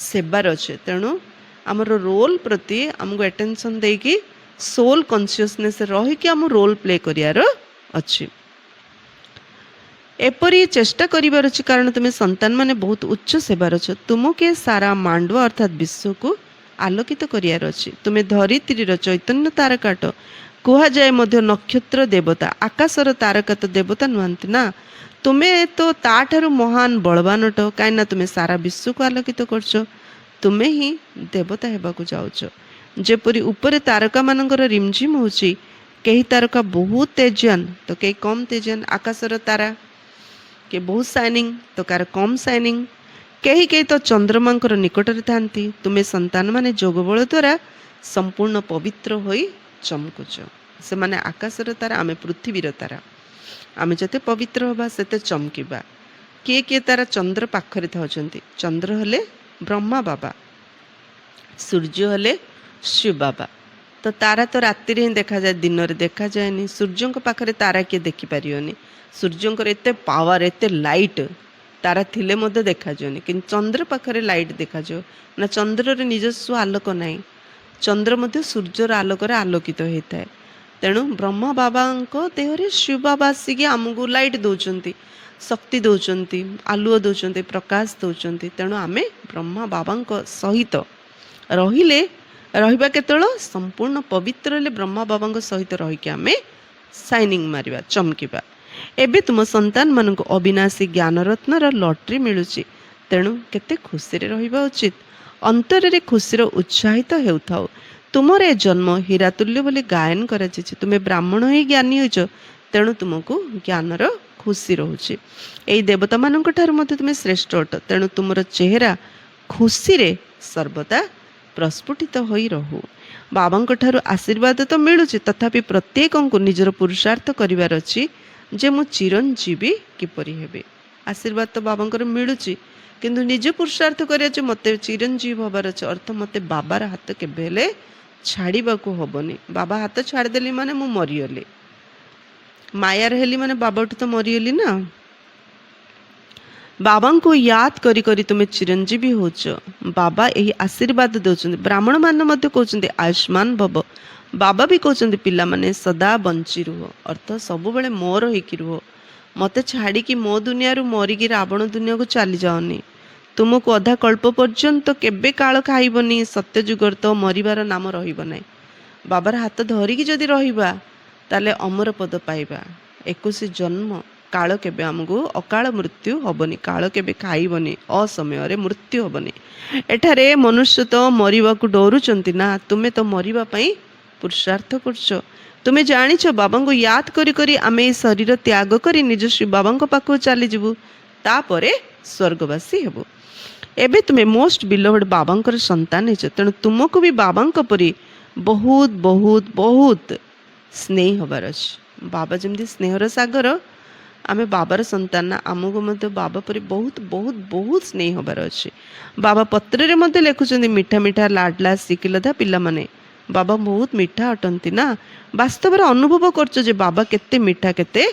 ସେବାର ଅଛେ। ତେଣୁ ଆମର ରୋଲ୍ ପ୍ରତି ଆମକୁ ଆଟେନସନ୍ ଦେଇକି ସୋଲ୍ କନସିୟସନେସ୍ ରହିକି ଆମ ରୋଲ୍ ପ୍ଲେ କରିବାର ଅଛି। ଏପରି ଚେଷ୍ଟା କରିବାର ଅଛି କାରଣ ତୁମେ ସନ୍ତାନ ମାନେ ବହୁତ ଉଚ୍ଚ ସେବାର ଅଛ। ତୁମକୁ ଏ ସାରା ମାଣ୍ଡୁଆ ଅର୍ଥାତ୍ ବିଶ୍ୱକୁ ଆଲୋକିତ କରିବାର ଅଛି। ତୁମେ ଧରିତ୍ରୀର ଚୈତନ୍ୟ ତାରକାଟ। କୁହାଯାଏ ମଧ୍ୟ ନକ୍ଷତ୍ର ଦେବତା, ଆକାଶର ତାରକା ତ ଦେବତା ନୁହନ୍ତି ନା। ତୁମେ ତ ତାଠାରୁ ମହାନ ବଳବାନ ଅଟ, କାହିଁକିନା ତୁମେ ସାରା ବିଶ୍ୱକୁ ଆଲୋକିତ କରୁଛ। ତୁମେ ହିଁ ଦେବତା ହେବାକୁ ଯାଉଛ। ଯେପରି ଉପରେ ତାରକାମାନଙ୍କର ରିମଝିମ୍ ହେଉଛି, କେହି ତାରକା ବହୁତ ତେଜଆନ ତ କେହି କମ୍ ତେଜଆନ। ଆକାଶର ତାରା କିଏ ବହୁତ ସାଇନିଂ ତ କାହାର କମ୍ ସାଇନିଂ। କେହି ତ ଚନ୍ଦ୍ରମାଙ୍କର ନିକଟରେ ଥାନ୍ତି। ତୁମେ ସନ୍ତାନ ମାନେ ଯୋଗ ବଳ ଦ୍ୱାରା ସମ୍ପୂର୍ଣ୍ଣ ପବିତ୍ର ହୋଇ ଚମକୁଛ। ସେମାନେ ଆକାଶର ତାରା, ଆମେ ପୃଥିବୀର ତାରା। ଆମେ ଯେତେ ପବିତ୍ର ହେବା ସେତେ ଚମକିବା। କିଏ ତାରା ଚନ୍ଦ୍ର ପାଖରେ ଥାଉଛନ୍ତି। ଚନ୍ଦ୍ର ହେଲେ ବ୍ରହ୍ମା ବାବା, ସୂର୍ଯ୍ୟ ହେଲେ ଶିବ ବାବା। ତ ତାରା ତ ରାତିରେ ହିଁ ଦେଖାଯାଏ, ଦିନରେ ଦେଖାଯାଏନି। ସୂର୍ଯ୍ୟଙ୍କ ପାଖରେ ତାରା କିଏ ଦେଖିପାରିବନି। ସୂର୍ଯ୍ୟଙ୍କର ଏତେ ପାୱାର, ଏତେ ଲାଇଟ୍, ତାରା ଥିଲେ ମଧ୍ୟ ଦେଖାଯିବନି। କିନ୍ତୁ ଚନ୍ଦ୍ର ପାଖରେ ଲାଇଟ୍ ଦେଖାଯିବ ନା। ଚନ୍ଦ୍ରରେ ନିଜସ୍ୱ ଆଲୋକ ନାହିଁ। ଚନ୍ଦ୍ର ମଧ୍ୟ ସୂର୍ଯ୍ୟର ଆଲୋକରେ ଆଲୋକିତ ହେଇଥାଏ। ତେଣୁ ବ୍ରହ୍ମା ବାବାଙ୍କ ଦେହରେ ଶିବ ବାବା ଆସିକି ଆମକୁ ଲାଇଟ୍ ଦେଉଛନ୍ତି, ଶକ୍ତି ଦେଉଛନ୍ତି, ଆଲୁଅ ଦେଉଛନ୍ତି, ପ୍ରକାଶ ଦେଉଛନ୍ତି। ତେଣୁ ଆମେ ବ୍ରହ୍ମା ବାବାଙ୍କ ସହିତ ରହିବା କେତେବେଳେ ସମ୍ପୂର୍ଣ୍ଣ ପବିତ୍ର ହେଲେ ବ୍ରହ୍ମା ବାବାଙ୍କ ସହିତ ରହିକି ଆମେ ସାଇନିଂ ମାରିବା, ଚମକିବା। ଏବେ ତୁମ ସନ୍ତାନମାନଙ୍କୁ ଅବିନାଶୀ ଜ୍ଞାନରତ୍ନର ଲଟେରୀ ମିଳୁଛି। ତେଣୁ କେତେ ଖୁସିରେ ରହିବା ଉଚିତ। ଅନ୍ତରରେ ଖୁସିର ଉତ୍ସାହିତ ହେଉଥାଉ। ତୁମର ଏ ଜନ୍ମ ହୀରାତୁଲ୍ୟ ବୋଲି ଗାୟନ କରାଯାଇଛି। ତୁମେ ବ୍ରାହ୍ମଣ ହିଁ ଜ୍ଞାନୀ ହୋଇଛ, ତେଣୁ ତୁମକୁ ଜ୍ଞାନର ଖୁସି ରହୁଛି। ଏହି ଦେବତାମାନଙ୍କ ଠାରୁ ମଧ୍ୟ ତୁମେ ଶ୍ରେଷ୍ଠ ଅଟ। ତେଣୁ ତୁମର ଚେହେରା ଖୁସିରେ ସର୍ବଦା ପ୍ରସ୍ଫୁଟିତ ହୋଇ ରହୁ। ବାବାଙ୍କ ଠାରୁ ଆଶୀର୍ବାଦ ତ ମିଳୁଛି, ତଥାପି ପ୍ରତ୍ୟେକଙ୍କୁ ନିଜର ପୁରୁଷାର୍ଥ କରିବାର ଅଛି ଯେ ମୁଁ ଚିରଞ୍ଜୀବୀ କିପରି ହେବି। ଆଶୀର୍ବାଦ ତ ବାବାଙ୍କର ମିଳୁଛି, କିନ୍ତୁ ନିଜ ପୁରୁଷାର୍ଥ କରିବା ଯେ ମୋତେ ଚିରଞ୍ଜୀବୀ ହେବାର ଅଛି, ଅର୍ଥ ମୋତେ ବାବାର ହାତ କେବେ ହେଲେ ଛାଡ଼ିବାକୁ ହବନି। ବାବା ହାତ ଛାଡ଼ିଦେଲି ମାନେ ମୁଁ ମରିଗଲି, ମାୟାର ହେଲି ମାନେ ବାବାଠୁ ତ ମରିଗଲି ନା। ବାବାଙ୍କୁ ୟାଦ କରି କରି ତୁମେ ଚିରଞ୍ଜୀବୀ ହେଉଛ। ବାବା ଏହି ଆଶୀର୍ବାଦ ଦେଉଛନ୍ତି। ବ୍ରାହ୍ମଣମାନେ ମଧ୍ୟ କହୁଛନ୍ତି ଆୟୁଷ୍ମାନ ଭବ। ବାବା ବି କହୁଛନ୍ତି ପିଲାମାନେ ସଦା ବଞ୍ଚି ରୁହ, ଅର୍ଥ ସବୁବେଳେ ମୋର ହେଇକି ରୁହ। ମୋତେ ଛାଡ଼ିକି ମୋ ଦୁନିଆରୁ ମରିକି ରାବଣ ଦୁନିଆକୁ ଚାଲିଯାଅନି। ତୁମକୁ ଅଧା କଳ୍ପ ପର୍ଯ୍ୟନ୍ତ କେବେ କାଳ ଖାଇବନି। ସତ୍ୟଯୁଗର ତ ମରିବାର ନାମ ରହିବ ନାହିଁ। ବାବାର ହାତ ଧରିକି ଯଦି ରହିବା ତାହେଲେ ଅମର ପଦ ପାଇବା। 21 ଜନ୍ମ କାଳ କେବେ ଆମକୁ ଅକାଳ ମୃତ୍ୟୁ ହବନି, କାଳ କେବେ ଖାଇବନି, ଅସମୟରେ ମୃତ୍ୟୁ ହବନି। ଏଠାରେ ମନୁଷ୍ୟ ତ ମରିବାକୁ ଡରୁଛନ୍ତି ନା, ତୁମେ ତ ମରିବା ପାଇଁ ପୁରୁଷାର୍ଥ କରୁଛ। ତୁମେ ଜାଣିଛ ବାବାଙ୍କୁ ୟାଦ କରି କରି ଆମେ ଏହି ଶରୀର ତ୍ୟାଗ କରି ନିଜ ଶ୍ରୀ ବାବାଙ୍କ ପାଖକୁ ଚାଲିଯିବୁ, ତାପରେ ସ୍ୱର୍ଗବାସୀ ହେବୁ। ଏବେ ତୁମେ ମୋଷ୍ଟ ବିଲଭଡ୍ ବାବାଙ୍କର ସନ୍ତାନ ହେଇଛ, ତେଣୁ ତୁମକୁ ବି ବାବାଙ୍କ ପରି ବହୁତ ବହୁତ ବହୁତ ସ୍ନେହ ହେବାର ଅଛି। ବାବା ଯେମିତି ସ୍ନେହର ସାଗର, ଆମେ ବାବାର ସନ୍ତାନ, ଆମକୁ ମଧ୍ୟ ବାବା ପରି ବହୁତ ବହୁତ ବହୁତ ସ୍ନେହ ହେବାର ଅଛି। ବାବା ପତ୍ରରେ ମଧ୍ୟ ଲେଖୁଛନ୍ତି ମିଠା ମିଠା ଲାଡଲା ଶିଖିଲଧା ପିଲାମାନେ, ବାବା ବହୁତ ମିଠା ଅଟନ୍ତି ନା। ବାସ୍ତବରେ ଅନୁଭବ କରୁଛ ଯେ ବାବା କେତେ ମିଠା କେତେ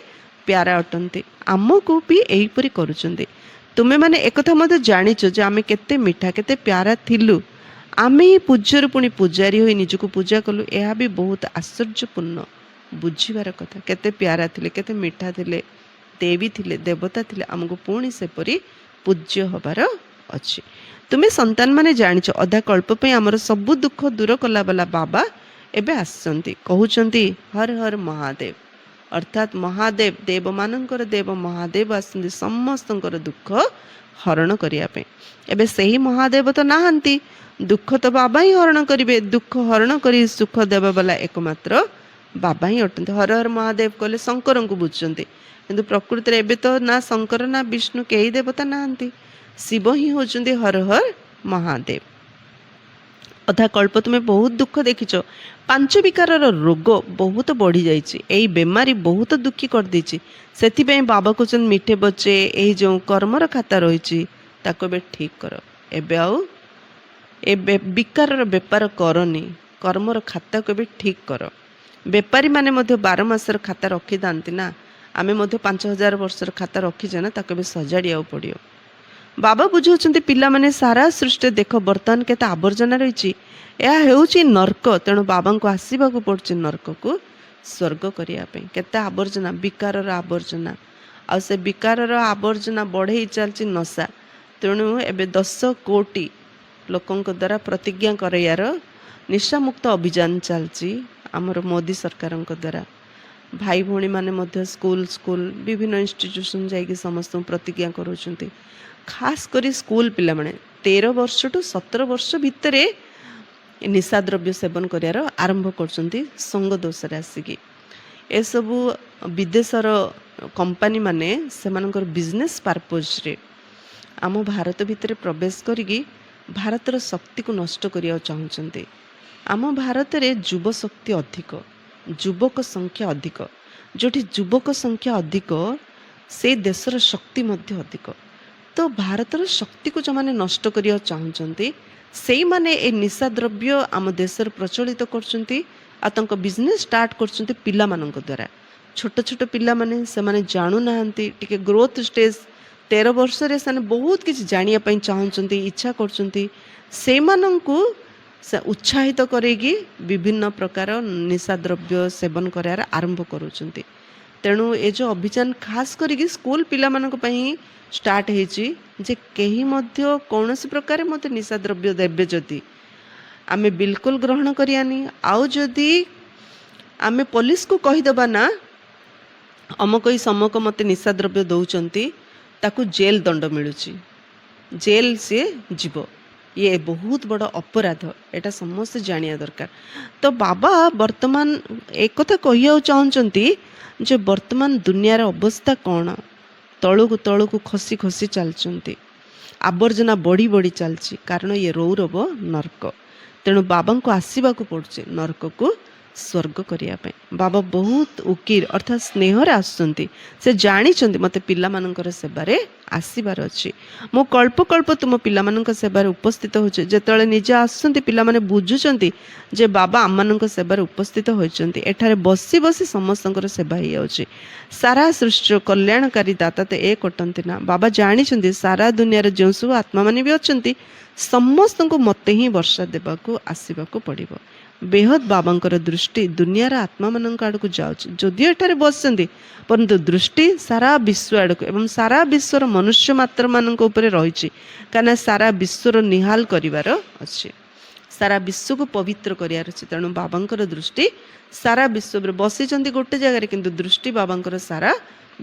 ପ୍ୟାରା ଅଟନ୍ତି। ଆମକୁ ବି ଏହିପରି କରୁଛନ୍ତି। ତୁମେମାନେ ଏକଥା ମଧ୍ୟ ଜାଣିଛ ଯେ ଆମେ କେତେ ମିଠା କେତେ ପ୍ୟାରା ଥିଲୁ। ଆମେ ହିଁ ପୂଜ୍ୟରୁ ପୁଣି ପୂଜାରୀ ହୋଇ ନିଜକୁ ପୂଜା କଲୁ। ଏହା ବି ବହୁତ ଆଶ୍ଚର୍ଯ୍ୟପୂର୍ଣ୍ଣ, ବୁଝିବାର କଥା। କେତେ ପ୍ୟାରା ଥିଲେ, କେତେ ମିଠା ଥିଲେ, ଦେବୀ ଥିଲେ, ଦେବତା ଥିଲେ, ଆମକୁ ପୁଣି ସେପରି ପୂଜ୍ୟ ହେବାର ଅଛି। ତୁମେ ସନ୍ତାନମାନେ ଜାଣିଛ ଅଧା କଳ୍ପ ପାଇଁ ଆମର ସବୁ ଦୁଃଖ ଦୂର କଲା ବାଲା ବାବା ଏବେ ଆସିଛନ୍ତି। କହୁଛନ୍ତି ହର ହର ମହାଦେବ, ଅର୍ଥାତ୍ ମହାଦେବ, ଦେବମାନଙ୍କର ଦେବ ମହାଦେବ ଆସିଛନ୍ତି ସମସ୍ତଙ୍କର ଦୁଃଖ ହରଣ କରିବା ପାଇଁ। ଏବେ ସେହି ମହାଦେବ ତ ନାହାନ୍ତି, ଦୁଃଖ ତ ବାବା ହିଁ ହରଣ କରିବେ। ଦୁଃଖ ହରଣ କରି ସୁଖ ଦେବା ବାଲା ଏକମାତ୍ର ବାବା ହିଁ ଅଟନ୍ତି। ହର ହର ମହାଦେବ କହିଲେ ଶଙ୍କରଙ୍କୁ ବୁଝୁଛନ୍ତି, କିନ୍ତୁ ପ୍ରକୃତିରେ ଏବେ ତ ନା ଶଙ୍କର ନା ବିଷ୍ଣୁ କେହି ଦେବତା ନାହାନ୍ତି। ଶିବ ହିଁ ହେଉଛନ୍ତି ହର ହର ମହାଦେବ। ଅଧା କଳ୍ପ ତୁମେ ବହୁତ ଦୁଃଖ ଦେଖିଛ। 5 ବିକାରର ରୋଗ ବହୁତ ବଢ଼ିଯାଇଛି। ଏହି ବେମାରୀ ବହୁତ ଦୁଃଖୀ କରିଦେଇଛି। ସେଥିପାଇଁ ବାବା କହୁଛନ୍ତି ମିଠେ ବଚେ, ଏହି ଯେଉଁ କର୍ମର ଖାତା ରହିଛି ତାକୁ ଏବେ ଠିକ୍ କର। ଏବେ ଆଉ ବିକାରର ବେପାର କରନି, କର୍ମର ଖାତାକୁ ଏବେ ଠିକ୍ କର। ବେପାରୀମାନେ ମଧ୍ୟ 12 ମାସର ଖାତା ରଖିଥାନ୍ତି ନା, ଆମେ ମଧ୍ୟ 5000 ବର୍ଷର ଖାତା ରଖିଛେ ନା, ତାକୁ ଏବେ ସଜାଡ଼ିବାକୁ ପଡ଼ିବ। ବାବା ବୁଝାଉଛନ୍ତି ପିଲାମାନେ ସାରା ସୃଷ୍ଟିରେ ଦେଖ ବର୍ତ୍ତମାନ କେତେ ଆବର୍ଜନା ରହିଛି। ଏହା ହେଉଛି ନର୍କ, ତେଣୁ ବାବାଙ୍କୁ ଆସିବାକୁ ପଡ଼ୁଛି ନର୍କକୁ ସ୍ୱର୍ଗ କରିବା ପାଇଁ। କେତେ ଆବର୍ଜନା, ବିକାରର ଆବର୍ଜନା, ଆଉ ସେ ବିକାରର ଆବର୍ଜନା ବଢ଼େଇ ଚାଲିଛି ନଶା। ତେଣୁ ଏବେ 10 କୋଟି ଲୋକଙ୍କ ଦ୍ୱାରା ପ୍ରତିଜ୍ଞା କରାଇବାର ନିଶାମୁକ୍ତ ଅଭିଯାନ ଚାଲିଛି ଆମର ମୋଦି ସରକାରଙ୍କ ଦ୍ୱାରା। ଭାଇ ଭଉଣୀମାନେ ମଧ୍ୟ ସ୍କୁଲ ବିଭିନ୍ନ ଇନଷ୍ଟିଟ୍ୟୁସନ୍ ଯାଇକି ସମସ୍ତଙ୍କୁ ପ୍ରତିଜ୍ଞା କରାଉଛନ୍ତି। ଖାସ୍ କରି ସ୍କୁଲ ପିଲାମାନେ 13 ବର୍ଷଠୁ 17 ବର୍ଷ ଭିତରେ ନିଶାଦ୍ରବ୍ୟ ସେବନ କରିବାର ଆରମ୍ଭ କରୁଛନ୍ତି ସଙ୍ଗ ଦୋଷରେ ଆସିକି। ଏସବୁ ବିଦେଶର କମ୍ପାନୀମାନେ ସେମାନଙ୍କର ବିଜନେସ୍ ପର୍ପଜ୍ରେ ଆମ ଭାରତ ଭିତରେ ପ୍ରବେଶ କରିକି ଭାରତର ଶକ୍ତିକୁ ନଷ୍ଟ କରିବାକୁ ଚାହୁଁଛନ୍ତି। ଆମ ଭାରତରେ ଯୁବ ଶକ୍ତି ଅଧିକ, ଯୁବକ ସଂଖ୍ୟା ଅଧିକ। ଯେଉଁଠି ଯୁବକ ସଂଖ୍ୟା ଅଧିକ ସେ ଦେଶର ଶକ୍ତି ମଧ୍ୟ ଅଧିକ। ତ ଭାରତର ଶକ୍ତିକୁ ଯେଉଁମାନେ ନଷ୍ଟ କରିବାକୁ ଚାହୁଁଛନ୍ତି ସେଇମାନେ ଏ ନିଶାଦ୍ରବ୍ୟ ଆମ ଦେଶରେ ପ୍ରଚଳିତ କରୁଛନ୍ତି, ଆଉ ତାଙ୍କ ବିଜନେସ୍ ଷ୍ଟାର୍ଟ କରୁଛନ୍ତି ପିଲାମାନଙ୍କ ଦ୍ୱାରା। ଛୋଟ ଛୋଟ ପିଲାମାନେ, ସେମାନେ ଜାଣୁନାହାନ୍ତି, ଟିକେ ଗ୍ରୋଥ୍ ଷ୍ଟେଜ୍ 13 ବର୍ଷରେ ସେମାନେ ବହୁତ କିଛି ଜାଣିବା ପାଇଁ ଚାହୁଁଛନ୍ତି, ଇଚ୍ଛା କରୁଛନ୍ତି। ସେମାନଙ୍କୁ ଉତ୍ସାହିତ କରେଇକି ବିଭିନ୍ନ ପ୍ରକାର ନିଶାଦ୍ରବ୍ୟ ସେବନ କରିବାର ଆରମ୍ଭ କରୁଛନ୍ତି। ତେଣୁ ଏ ଯେଉଁ ଅଭିଯାନ ଖାସ୍ କରିକି ସ୍କୁଲ ପିଲାମାନଙ୍କ ପାଇଁ ଷ୍ଟାର୍ଟ ହେଇଛି ଯେ କେହି ମଧ୍ୟ କୌଣସି ପ୍ରକାରେ ମୋତେ ନିଶାଦ୍ରବ୍ୟ ଦେବେ ଯଦି ଆମେ ବିଲକୁଲ ଗ୍ରହଣ କରିବାନି। ଆଉ ଯଦି ଆମେ ପୋଲିସକୁ କହିଦେବା ନା ଅମକ ସମକ ମୋତେ ନିଶାଦ୍ରବ୍ୟ ଦେଉଛନ୍ତି, ତାକୁ ଜେଲ୍ ଦଣ୍ଡ ମିଳୁଛି, ଜେଲ୍ ସିଏ ଯିବ। ଇଏ ବହୁତ ବଡ଼ ଅପରାଧ, ଏଇଟା ସମସ୍ତେ ଜାଣିବା ଦରକାର। ତ ବାବା ବର୍ତ୍ତମାନ ଏକଥା କହିବାକୁ ଚାହୁଁଛନ୍ତି ଯେ ବର୍ତ୍ତମାନ ଦୁନିଆର ଅବସ୍ଥା କ'ଣ, ତଳକୁ ତଳକୁ ଖସି ଖସି ଚାଲିଛନ୍ତି, ଆବର୍ଜନା ବଢ଼ି ବଢ଼ି ଚାଲିଛି, କାରଣ ଇଏ ରୌରବ ନର୍କ। ତେଣୁ ବାବାଙ୍କୁ ଆସିବାକୁ ପଡ଼ୁଛି ନର୍କକୁ ସ୍ୱର୍ଗ କରିବା ପାଇଁ। ବାବା ବହୁତ ଉକିର ଅର୍ଥାତ୍ ସ୍ନେହରେ ଆସୁଛନ୍ତି। ସେ ଜାଣିଛନ୍ତି ମୋତେ ପିଲାମାନଙ୍କର ସେବାରେ ଆସିବାର ଅଛି। ମୁଁ କଳ୍ପ କଳ୍ପ ତୁମ ପିଲାମାନଙ୍କ ସେବାରେ ଉପସ୍ଥିତ ହେଉଛି। ଯେତେବେଳେ ନିଜେ ଆସୁଛନ୍ତି ପିଲାମାନେ ବୁଝୁଛନ୍ତି ଯେ ବାବା ଆମମାନଙ୍କ ସେବାରେ ଉପସ୍ଥିତ ହୋଇଛନ୍ତି। ଏଠାରେ ବସି ବସି ସମସ୍ତଙ୍କର ସେବା ହେଇଯାଉଛି। ସାରା ସୃଷ୍ଟିର କଲ୍ୟାଣକାରୀ ଦାତା ତ ଏ କଟନ୍ତି ନା। ବାବା ଜାଣିଛନ୍ତି ସାରା ଦୁନିଆରେ ଯେଉଁ ସବୁ ଆତ୍ମାମାନେ ବି ଅଛନ୍ତି ସମସ୍ତଙ୍କୁ ମୋତେ ହିଁ ବର୍ଷା ଦେବାକୁ ଆସିବାକୁ ପଡ଼ିବ। ବେହଦ ବାବାଙ୍କର ଦୃଷ୍ଟି ଦୁନିଆର ଆତ୍ମାମାନଙ୍କ ଆଡ଼କୁ ଯାଉଛି। ଯଦିଓ ଏଠାରେ ବସିଛନ୍ତି ପରନ୍ତୁ ଦୃଷ୍ଟି ସାରା ବିଶ୍ୱ ଆଡ଼କୁ ଏବଂ ସାରା ବିଶ୍ୱର ମନୁଷ୍ୟ ମାତ୍ରମାନଙ୍କ ଉପରେ ରହିଛି। କାହିଁକିନା ସାରା ବିଶ୍ୱର ନିହାଲ କରିବାର ଅଛି, ସାରା ବିଶ୍ୱକୁ ପବିତ୍ର କରିବାର ଅଛି। ତେଣୁ ବାବାଙ୍କର ଦୃଷ୍ଟି ସାରା ବିଶ୍ୱ ଉପରେ ବସିଛନ୍ତି ଗୋଟେ ଜାଗାରେ, କିନ୍ତୁ ଦୃଷ୍ଟି ବାବାଙ୍କର ସାରା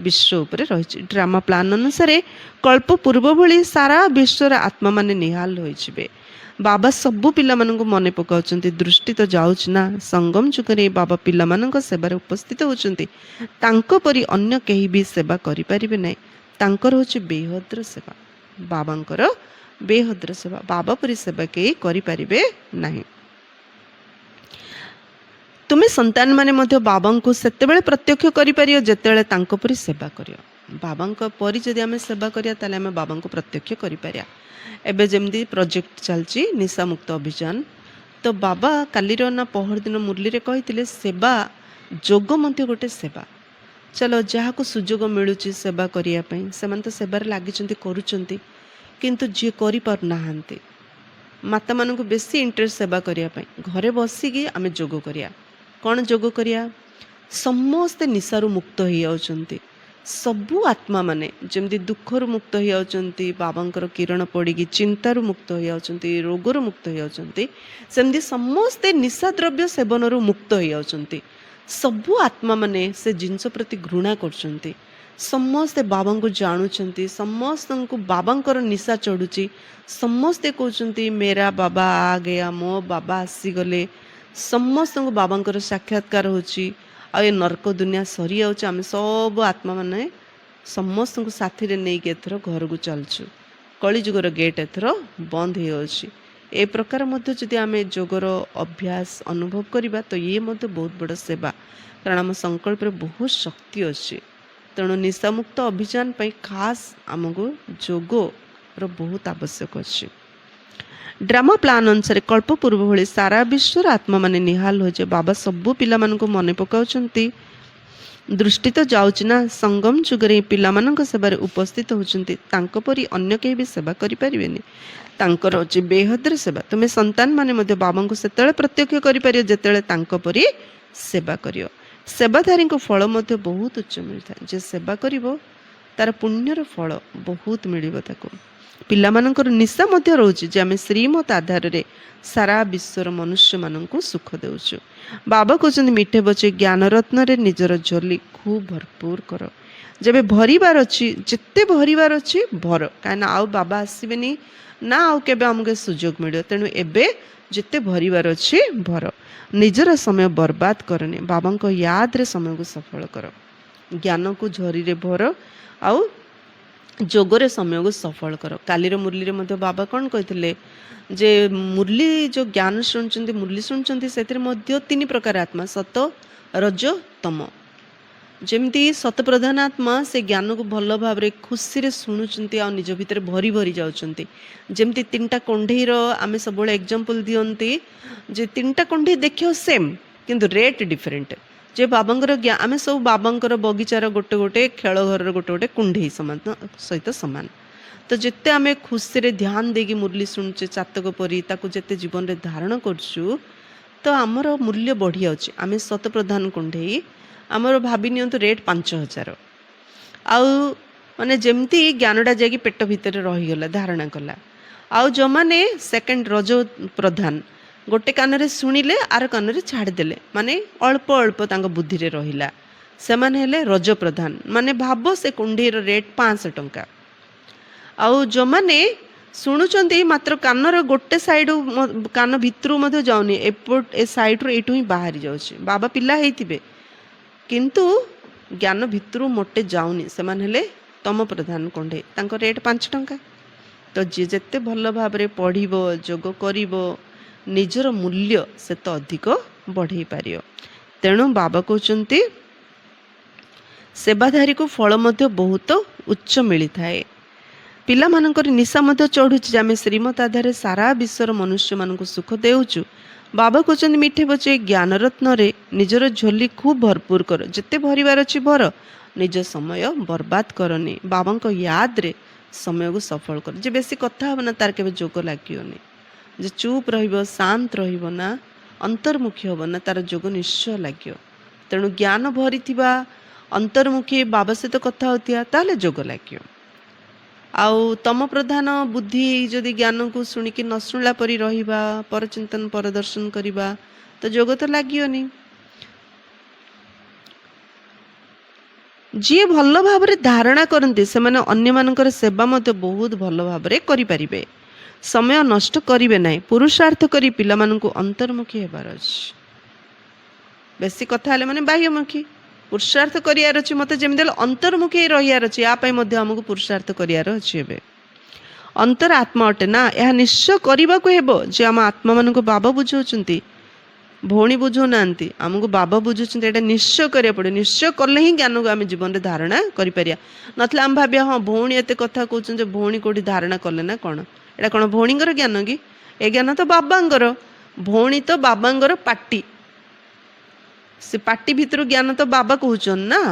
ବିଶ୍ୱ ଉପରେ ରହିଛି। ଡ୍ରାମା ପ୍ଲାନ୍ ଅନୁସାରେ କଳ୍ପ ପୂର୍ବ ଭଳି ସାରା ବିଶ୍ୱର ଆତ୍ମାମାନେ ନିହାଲ ହୋଇଯିବେ। ବାବା ସବୁ ପିଲାମାନଙ୍କୁ ମନେ ପକାଉଛନ୍ତି। ଦୃଷ୍ଟି ତ ଯାଉଛି ନା। ସଙ୍ଗମ ଯୁଗରେ ବାବା ପିଲାମାନଙ୍କ ସେବାରେ ଉପସ୍ଥିତ ହେଉଛନ୍ତି। ତାଙ୍କ ପରି ଅନ୍ୟ କେହି ବି ସେବା କରିପାରିବେ ନାହିଁ। ତାଙ୍କର ହେଉଛି ବେହଦ୍ର ସେବା। ବାବାଙ୍କର ବେହଦ୍ର ସେବା। ବାବା ପରି ସେବା କେହି କରିପାରିବେ ନାହିଁ। ତୁମେ ସନ୍ତାନମାନେ ମଧ୍ୟ ବାବାଙ୍କୁ ସେତେବେଳେ ପ୍ରତ୍ୟକ୍ଷ କରିପାରିବ ଯେତେବେଳେ ତାଙ୍କ ପରି ସେବା କରିବ। ବାବାଙ୍କ ପରି ଯଦି ଆମେ ସେବା କରିବା ତାହେଲେ ଆମେ ବାବାଙ୍କୁ ପ୍ରତ୍ୟକ୍ଷ କରିପାରିବା। ଏବେ ଯେମିତି ପ୍ରୋଜେକ୍ଟ ଚାଲିଛି ନିଶାମୁକ୍ତ ଅଭିଯାନ, ତ ବାବା କାଲିର ନା ପହରଦିନ ମୁରଲୀରେ କହିଥିଲେ ସେବା ଯୋଗ ମଧ୍ୟ ଗୋଟେ ସେବା। ଚାଲ ଯାହାକୁ ସୁଯୋଗ ମିଳୁଛି ସେବା କରିବା ପାଇଁ ସେମାନେ ତ ସେବାରେ ଲାଗିଛନ୍ତି, କରୁଛନ୍ତି। କିନ୍ତୁ ଯିଏ କରିପାରୁନାହାନ୍ତି, ମାତାମାନଙ୍କୁ ବେଶୀ ଇଣ୍ଟରେଷ୍ଟ ସେବା କରିବା ପାଇଁ, ଘରେ ବସିକି ଆମେ ଯୋଗ କରିବା। କ'ଣ ଯୋଗ କରିବା? ସମସ୍ତେ ନିଶାରୁ ମୁକ୍ତ ହେଇଯାଉଛନ୍ତି। ସବୁ ଆତ୍ମାମାନେ ଯେମିତି ଦୁଃଖରୁ ମୁକ୍ତ ହେଇଯାଉଛନ୍ତି, ବାବାଙ୍କର କିରଣ ପଡ଼ିକି ଚିନ୍ତାରୁ ମୁକ୍ତ ହେଇଯାଉଛନ୍ତି, ରୋଗରୁ ମୁକ୍ତ ହେଇଯାଉଛନ୍ତି, ସେମିତି ସମସ୍ତେ ନିଶାଦ୍ରବ୍ୟ ସେବନରୁ ମୁକ୍ତ ହେଇଯାଉଛନ୍ତି। ସବୁ ଆତ୍ମାମାନେ ସେ ଜିନିଷ ପ୍ରତି ଘୃଣା କରୁଛନ୍ତି। ସମସ୍ତେ ବାବାଙ୍କୁ ଜାଣୁଛନ୍ତି, ସମସ୍ତଙ୍କୁ ବାବାଙ୍କର ନିଶା ଚଢ଼ୁଛି। ସମସ୍ତେ କହୁଛନ୍ତି ମେରା ବାବା ଆ ଗୟା, ମୋ ବାବା ଆସିଗଲେ। ସମସ୍ତଙ୍କୁ ବାବାଙ୍କର ସାକ୍ଷାତକାର ହେଉଛି। ଆଉ ଏ ନର୍କ ଦୁନିଆ ସରିଯାଉଛି। ଆମେ ସବୁ ଆତ୍ମାମାନେ ସମସ୍ତଙ୍କୁ ସାଥିରେ ନେଇକି ଏଥର ଘରକୁ ଚାଲୁଛୁ। କଳିଯୁଗର ଗେଟ୍ ଏଥର ବନ୍ଦ ହେଇଯାଉଛି। ଏ ପ୍ରକାର ମଧ୍ୟ ଯଦି ଆମେ ଯୋଗର ଅଭ୍ୟାସ ଅନୁଭବ କରିବା ତ ଇଏ ମଧ୍ୟ ବହୁତ ବଡ଼ ସେବା, କାରଣ ଆମ ସଂକଳ୍ପରେ ବହୁତ ଶକ୍ତି ଅଛି। ତେଣୁ ନିଶାମୁକ୍ତ ଅଭିଯାନ ପାଇଁ ଖାସ୍ ଆମକୁ ଯୋଗର ବହୁତ ଆବଶ୍ୟକ ଅଛି। ଡ୍ରାମା ପ୍ଲାନ୍ ଅନୁସାରେ କଳ୍ପ ପୂର୍ବ ଭଳି ସାରା ବିଶ୍ୱର ଆତ୍ମାମାନେ ନିହାଲ ହୋଇଯିବେ। ବାବା ସବୁ ପିଲାମାନଙ୍କୁ ମନେ ପକାଉଛନ୍ତି। ଦୃଷ୍ଟି ତ ଯାଉଛି ନା। ସଙ୍ଗମ ଯୁଗରେ ପିଲାମାନଙ୍କ ସେବାରେ ଉପସ୍ଥିତ ହେଉଛନ୍ତି। ତାଙ୍କ ପରି ଅନ୍ୟ କେହି ବି ସେବା କରିପାରିବେନି। ତାଙ୍କର ହେଉଛି ବେହଦ୍ର ସେବା। ତୁମେ ସନ୍ତାନମାନେ ମଧ୍ୟ ବାବାଙ୍କୁ ସେତେବେଳେ ପ୍ରତ୍ୟକ୍ଷ କରିପାରିବ ଯେତେବେଳେ ତାଙ୍କ ପରି ସେବା କରିବ। ସେବାଧାରୀଙ୍କ ଫଳ ମଧ୍ୟ ବହୁତ ଉଚ୍ଚ ମିଳିଥାଏ। ଯେ ସେବା କରିବ ତାର ପୁଣ୍ୟର ଫଳ ବହୁତ ମିଳିବ ତାକୁ। ପିଲାମାନଙ୍କର ନିଶା ମଧ୍ୟ ରହୁଛି ଯେ ଆମେ ଶ୍ରୀମତ ଆଧାରରେ ସାରା ବିଶ୍ୱର ମନୁଷ୍ୟମାନଙ୍କୁ ସୁଖ ଦେଉଛୁ। ବାବା କହୁଛନ୍ତି ମିଠେ ବଚେ ଜ୍ଞାନ ରତ୍ନରେ ନିଜର ଝୋଲି ଖୁବ୍ ଭରପୁର କର। ଯେବେ ଭରିବାର ଅଛି, ଯେତେ ଭରିବାର ଅଛି ଭର, କାହିଁକିନା ଆଉ ବାବା ଆସିବେନି ନା ଆଉ କେବେ ଆମକୁ ସୁଯୋଗ ମିଳିବ। ତେଣୁ ଏବେ ଯେତେ ଭରିବାର ଅଛି ଭର। ନିଜର ସମୟ ବର୍ବାଦ କରନି। ବାବାଙ୍କ ୟାଦରେ ସମୟକୁ ସଫଳ କର। ଜ୍ଞାନକୁ ଝରିରେ ଭର ଆଉ ଯୋଗରେ ସମୟକୁ ସଫଳ କର। କାଲିର ମୁରଲୀରେ ମଧ୍ୟ ବାବା କ'ଣ କହିଥିଲେ ଯେ ମୁରଲୀ ଯେଉଁ ଜ୍ଞାନ ଶୁଣୁଛନ୍ତି, ମୁରଲୀ ଶୁଣୁଛନ୍ତି, ସେଥିରେ ମଧ୍ୟ 3 ପ୍ରକାର ଆତ୍ମା, ସତ, ରଜ, ତମ। ଯେମିତି ସତପ୍ରଧାନ ଆତ୍ମା ସେ ଜ୍ଞାନକୁ ଭଲ ଭାବରେ ଖୁସିରେ ଶୁଣୁଛନ୍ତି ଆଉ ନିଜ ଭିତରେ ଭରି ଭରି ଯାଉଛନ୍ତି। ଯେମିତି 3ଟା କଣ୍ଢେଇର ଆମେ ସବୁବେଳେ ଏକ୍ଜାମ୍ପଲ୍ ଦିଅନ୍ତି ଯେ 3ଟା କଣ୍ଢେଇ ଦେଖିବ ସେମ୍ କିନ୍ତୁ ରେଟ୍ ଡିଫରେଣ୍ଟ। ଯେ ବାବାଙ୍କର ଆମେ ସବୁ ବାବାଙ୍କର ବଗିଚାର ଗୋଟେ ଗୋଟେ, ଖେଳ ଘରର ଗୋଟେ ଗୋଟେ କୁଣ୍ଢେଇ ସହିତ ସମାନ। ତ ଯେତେ ଆମେ ଖୁସିରେ ଧ୍ୟାନ ଦେଇକି ମୁରଲୀ ଶୁଣୁଛେ ଚାତକ ପରି, ତାକୁ ଯେତେ ଜୀବନରେ ଧାରଣ କରୁଛୁ ତ ଆମର ମୂଲ୍ୟ ବଢ଼ିଯାଉଛି। ଆମେ ଶତପ୍ରଧାନ କୁଣ୍ଢେଇ, ଆମର ଭାବି ନିଅନ୍ତୁ ରେଟ୍ 5,000। ଆଉ ମାନେ ଯେମିତି ଜ୍ଞାନଟା ଯାଇକି ପେଟ ଭିତରେ ରହିଗଲା, ଧାରଣା କଲା। ଆଉ ଯେଉଁମାନେ ସେକେଣ୍ଡ ରଜ ପ୍ରଧାନ, ଗୋଟେ କାନରେ ଶୁଣିଲେ ଆର କାନରେ ଛାଡ଼ିଦେଲେ, ମାନେ ଅଳ୍ପ ଅଳ୍ପ ତାଙ୍କ ବୁଦ୍ଧିରେ ରହିଲା, ସେମାନେ ହେଲେ ରଜ ପ୍ରଧାନ। ମାନେ ଭାବ ସେ କୁଣ୍ଢେଇର ରେଟ୍ 500 ଟଙ୍କା। ଆଉ ଯେଉଁମାନେ ଶୁଣୁଛନ୍ତି ମାତ୍ର କାନର ଗୋଟେ ସାଇଡ଼୍, କାନ ଭିତରୁ ମଧ୍ୟ ଯାଉନି, ଏ ସାଇଡ଼୍ରୁ ଏଇଠୁ ହିଁ ବାହାରି ଯାଉଛି। ବାବା ପିଲା ହେଇଥିବେ କିନ୍ତୁ ଜ୍ଞାନ ଭିତରୁ ମୋଟେ ଯାଉନି, ସେମାନେ ହେଲେ ତମ ପ୍ରଧାନ କଣ୍ଢେଇ, ତାଙ୍କ ରେଟ୍ 5 ଟଙ୍କା। ତ ଯିଏ ଯେତେ ଭଲ ଭାବରେ ପଢ଼ିବ, ଯୋଗ କରିବ, ନିଜର ମୂଲ୍ୟ ସେତେ ଅଧିକ ବଢ଼େଇ ପାରିବ। ତେଣୁ ବାବା କହୁଛନ୍ତି ସେବାଧାରୀକୁ ଫଳ ମଧ୍ୟ ବହୁତ ଉଚ୍ଚ ମିଳିଥାଏ। ପିଲାମାନଙ୍କର ନିଶା ମଧ୍ୟ ଚଢ଼ୁଛି ଯେ ଆମେ ଶ୍ରୀମତ ଆଧାରରେ ସାରା ବିଶ୍ୱର ମନୁଷ୍ୟମାନଙ୍କୁ ସୁଖ ଦେଉଛୁ। ବାବା କହୁଛନ୍ତି ମିଠେ ପଛେ ଜ୍ଞାନରତ୍ନରେ ନିଜର ଝୋଲି ଖୁବ୍ ଭରପୁର କର, ଯେତେ ଭରିବାର ଅଛି ଭର, ନିଜ ସମୟ ବର୍ବାଦ କରନି। ବାବାଙ୍କ ୟାଦରେ ସମୟକୁ ସଫଳ କର। ଯେ ବେଶୀ କଥା ହେବ ନା ତାର କେବେ ଯୋଗ ଲାଗିବନି। ଯେ ଚୁପ୍ ରହିବ, ଶାନ୍ତ ରହିବ ନା, ଅନ୍ତର୍ମୁଖୀ ହେବ ନା, ତାର ଯୋଗ ନିଶ୍ଚୟ ଲାଗିବ। ତେଣୁ ଜ୍ଞାନ ଭରିଥିବା, ଅନ୍ତର୍ମୁଖୀ, ବାବା ସହିତ କଥା ହେଉଥିବା, ତାହେଲେ ଯୋଗ ଲାଗିବ। ଆଉ ତମ ପ୍ରଧାନ ବୁଦ୍ଧି ଯଦି ଜ୍ଞାନକୁ ଶୁଣିକି ନ ଶୁଣିଲା ପରି ରହିବା, ପରଚିନ୍ତନ ପରଦର୍ଶନ କରିବା, ତ ଯୋଗ ତ ଲାଗିବନି। ଯିଏ ଭଲ ଭାବରେ ଧାରଣା କରନ୍ତି ସେମାନେ ଅନ୍ୟମାନଙ୍କର ସେବା ମଧ୍ୟ ବହୁତ ଭଲ ଭାବରେ କରିପାରିବେ। ସମୟ ନଷ୍ଟ କରିବେ ନାହିଁ। ପୁରୁଷାର୍ଥ କରି ପିଲାମାନଙ୍କୁ ଅନ୍ତର୍ମୁଖୀ ହେବାର ଅଛି। ବେଶୀ କଥା ହେଲେ ମାନେ ବାହ୍ୟମୁଖୀ। ପୁରୁଷାର୍ଥ କରିବାର ଅଛି, ମୋତେ ଯେମିତି ହେଲେ ଅନ୍ତର୍ମୁଖୀ ରହିବାର ଅଛି। ୟା ପାଇଁ ମଧ୍ୟ ଆମକୁ ପୁରୁଷାର୍ଥ କରିବାର ଅଛି। ଏବେ ଅନ୍ତର ଆତ୍ମା ଅଟେ ନା, ଏହା ନିଶ୍ଚୟ କରିବାକୁ ହେବ ଯେ ଆମ ଆତ୍ମାମାନଙ୍କୁ ବାବା ବୁଝାଉଛନ୍ତି, ଭଉଣୀ ବୁଝାଉନାହାନ୍ତି, ଆମକୁ ବାବା ବୁଝୁଛନ୍ତି। ଏଇଟା ନିଶ୍ଚୟ କରିବାକୁ ପଡ଼ିବ। ନିଶ୍ଚୟ କଲେ ହିଁ ଜ୍ଞାନକୁ ଆମେ ଜୀବନରେ ଧାରଣା କରିପାରିବା। ନଥିଲେ ଆମେ ଭାବିବା ହଁ ଭଉଣୀ ଏତେ କଥା କହୁଛନ୍ତି ଯେ ଭଉଣୀ କେଉଁଠି ଧାରଣା କଲେ ନା କ'ଣ? ଏଇଟା କ'ଣ ଭଉଣୀଙ୍କର ଜ୍ଞାନ କି? ଏ ଜ୍ଞାନ ତ ବାବାଙ୍କର। ଭଉଣୀ ତ ବାବାଙ୍କର ପାଟି, ସେ ପାଟି ଭିତରୁ ଜ୍ଞାନ ତ ବାବା କହୁଛନ୍ତି ନା।